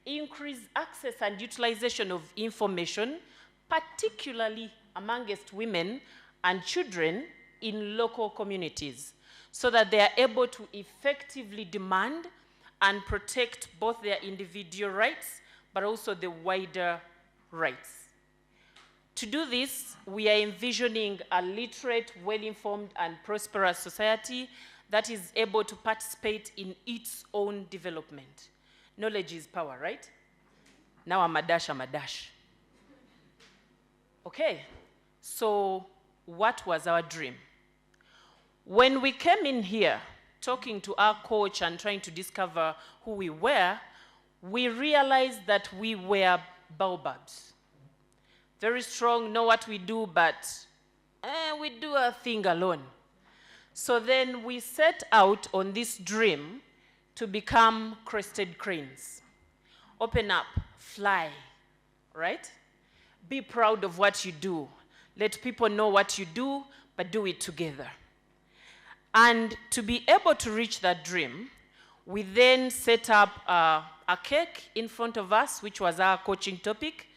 increase access and utilization of information, particularly amongst women and children in local communities, so that they are able to effectively demand and protect both their individual rights, but also the wider rights. To do this, we are envisioning a literate, well-informed, and prosperous society that is able to participate in its own development. Knowledge is power, right? Now I'm a dash. Okay, so what was our dream? When we came in here, talking to our coach and trying to discover who we were, we realized that we were baobabs. Very strong, know what we do, but we do our thing alone. So then we set out on this dream to become crested cranes. Open up, fly, right? Be proud of what you do. Let people know what you do, but do it together. And to be able to reach that dream, we then set up a cake in front of us, which was our coaching topic,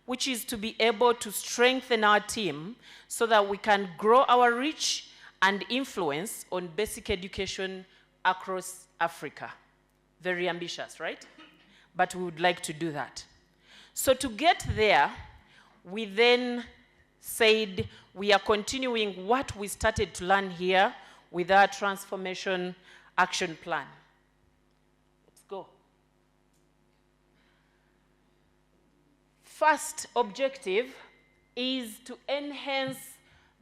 which is to be able to strengthen our team so that we can grow our reach and influence on basic education across Africa. Very ambitious, right? But we would like to do that. So to get there, we then said we are continuing what we started to learn here with our transformation action plan. Let's go. First objective is to enhance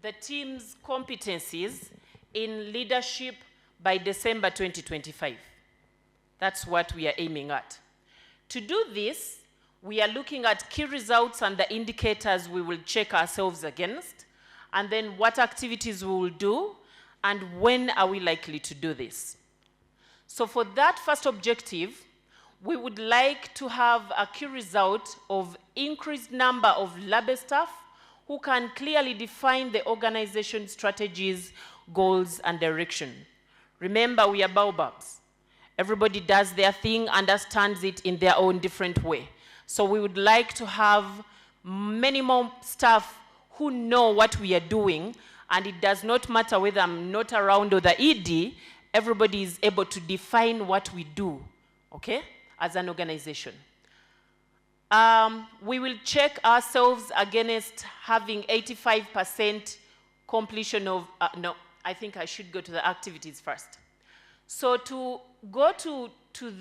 the team's competencies in leadership by December 2025. That's what we are aiming at. To do this, we are looking at key results and the indicators we will check ourselves against, and then what activities we will do, and when are we likely to do this. So for that first objective, we would like to have a key result of increased number of LABE staff who can clearly define the organization strategies, goals, and direction. Remember, we are baobabs. Everybody does their thing, understands it in their own different way. So we would like to have many more staff who know what we are doing, and it does not matter whether I'm not around or the ED, everybody is able to define what we do, okay, as an organization. We will check ourselves against having 85% completion of, no, I think I should go to the activities first. So to go to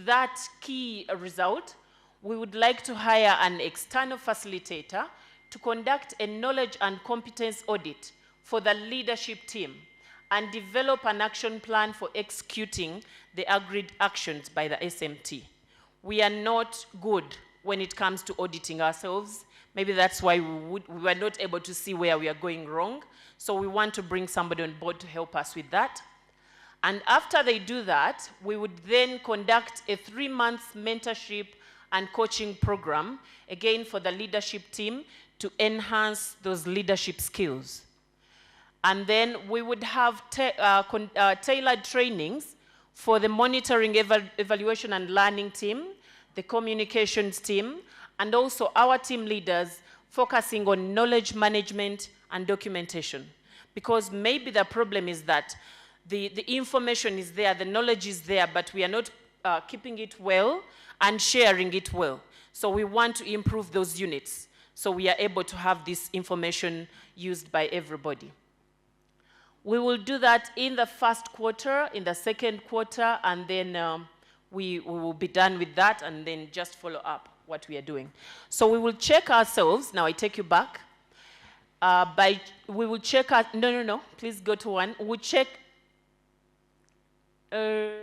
that key result, we would like to hire an external facilitator to conduct a knowledge and competence audit for the leadership team and develop an action plan for executing the agreed actions by the SMT. We are not good when it comes to auditing ourselves. Maybe that's why we were not able to see where we are going wrong. So we want to bring somebody on board to help us with that. And after they do that, we would then conduct a 3-month mentorship and coaching program, again for the leadership team, to enhance those leadership skills. And then we would have tailored trainings for the monitoring, evaluation, and learning team, the communications team, and also our team leaders focusing on knowledge management and documentation. Because maybe the problem is that the information is there, the knowledge is there, but we are not keeping it well and sharing it well. So we want to improve those units so we are able to have this information used by everybody. We will do that in the first quarter, in the second quarter, and then we will be done with that and then just follow up what we are doing. So we will check ourselves. Now I take you back. We will check out, no, please go to one. We'll check where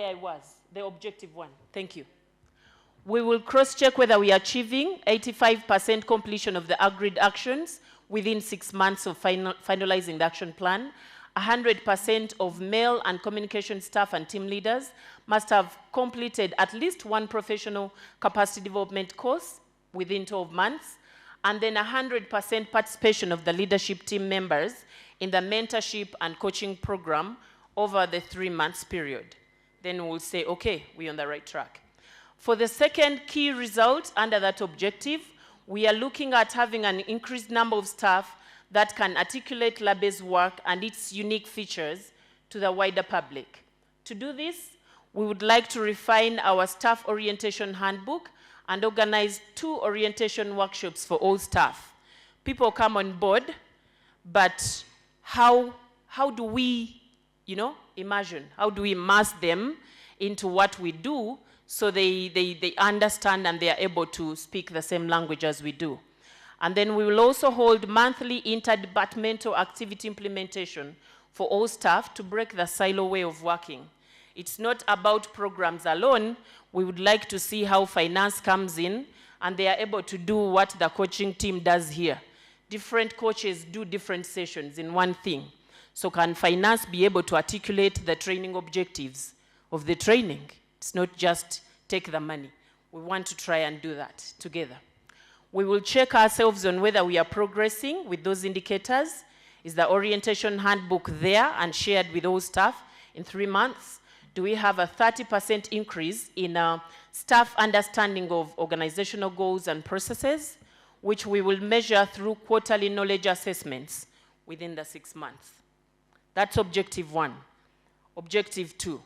I was, the objective one. Thank you. We will cross-check whether we are achieving 85% completion of the agreed actions within 6 months of finalizing the action plan. 100% of mail and communication staff and team leaders must have completed at least one professional capacity development course within 12 months. And then 100% participation of the leadership team members in the mentorship and coaching program over the 3 months period. Then we'll say, okay, we're on the right track. For the second key result under that objective, we are looking at having an increased number of staff that can articulate Labe's work and its unique features to the wider public. To do this, we would like to refine our staff orientation handbook and organize 2 orientation workshops for all staff. People come on board, but how do we, imagine? How do we immerse them into what we do so they understand and they are able to speak the same language as we do? And then we will also hold monthly interdepartmental activity implementation for all staff to break the silo way of working. It's not about programs alone. We would like to see how finance comes in and they are able to do what the coaching team does here. Different coaches do different sessions in one thing. So can finance be able to articulate the training objectives of the training? It's not just take the money. We want to try and do that together. We will check ourselves on whether we are progressing with those indicators. Is the orientation handbook there and shared with all staff in 3 months? Do we have a 30% increase in staff understanding of organizational goals and processes, which we will measure through quarterly knowledge assessments within the 6 months? That's objective 1. Objective 2.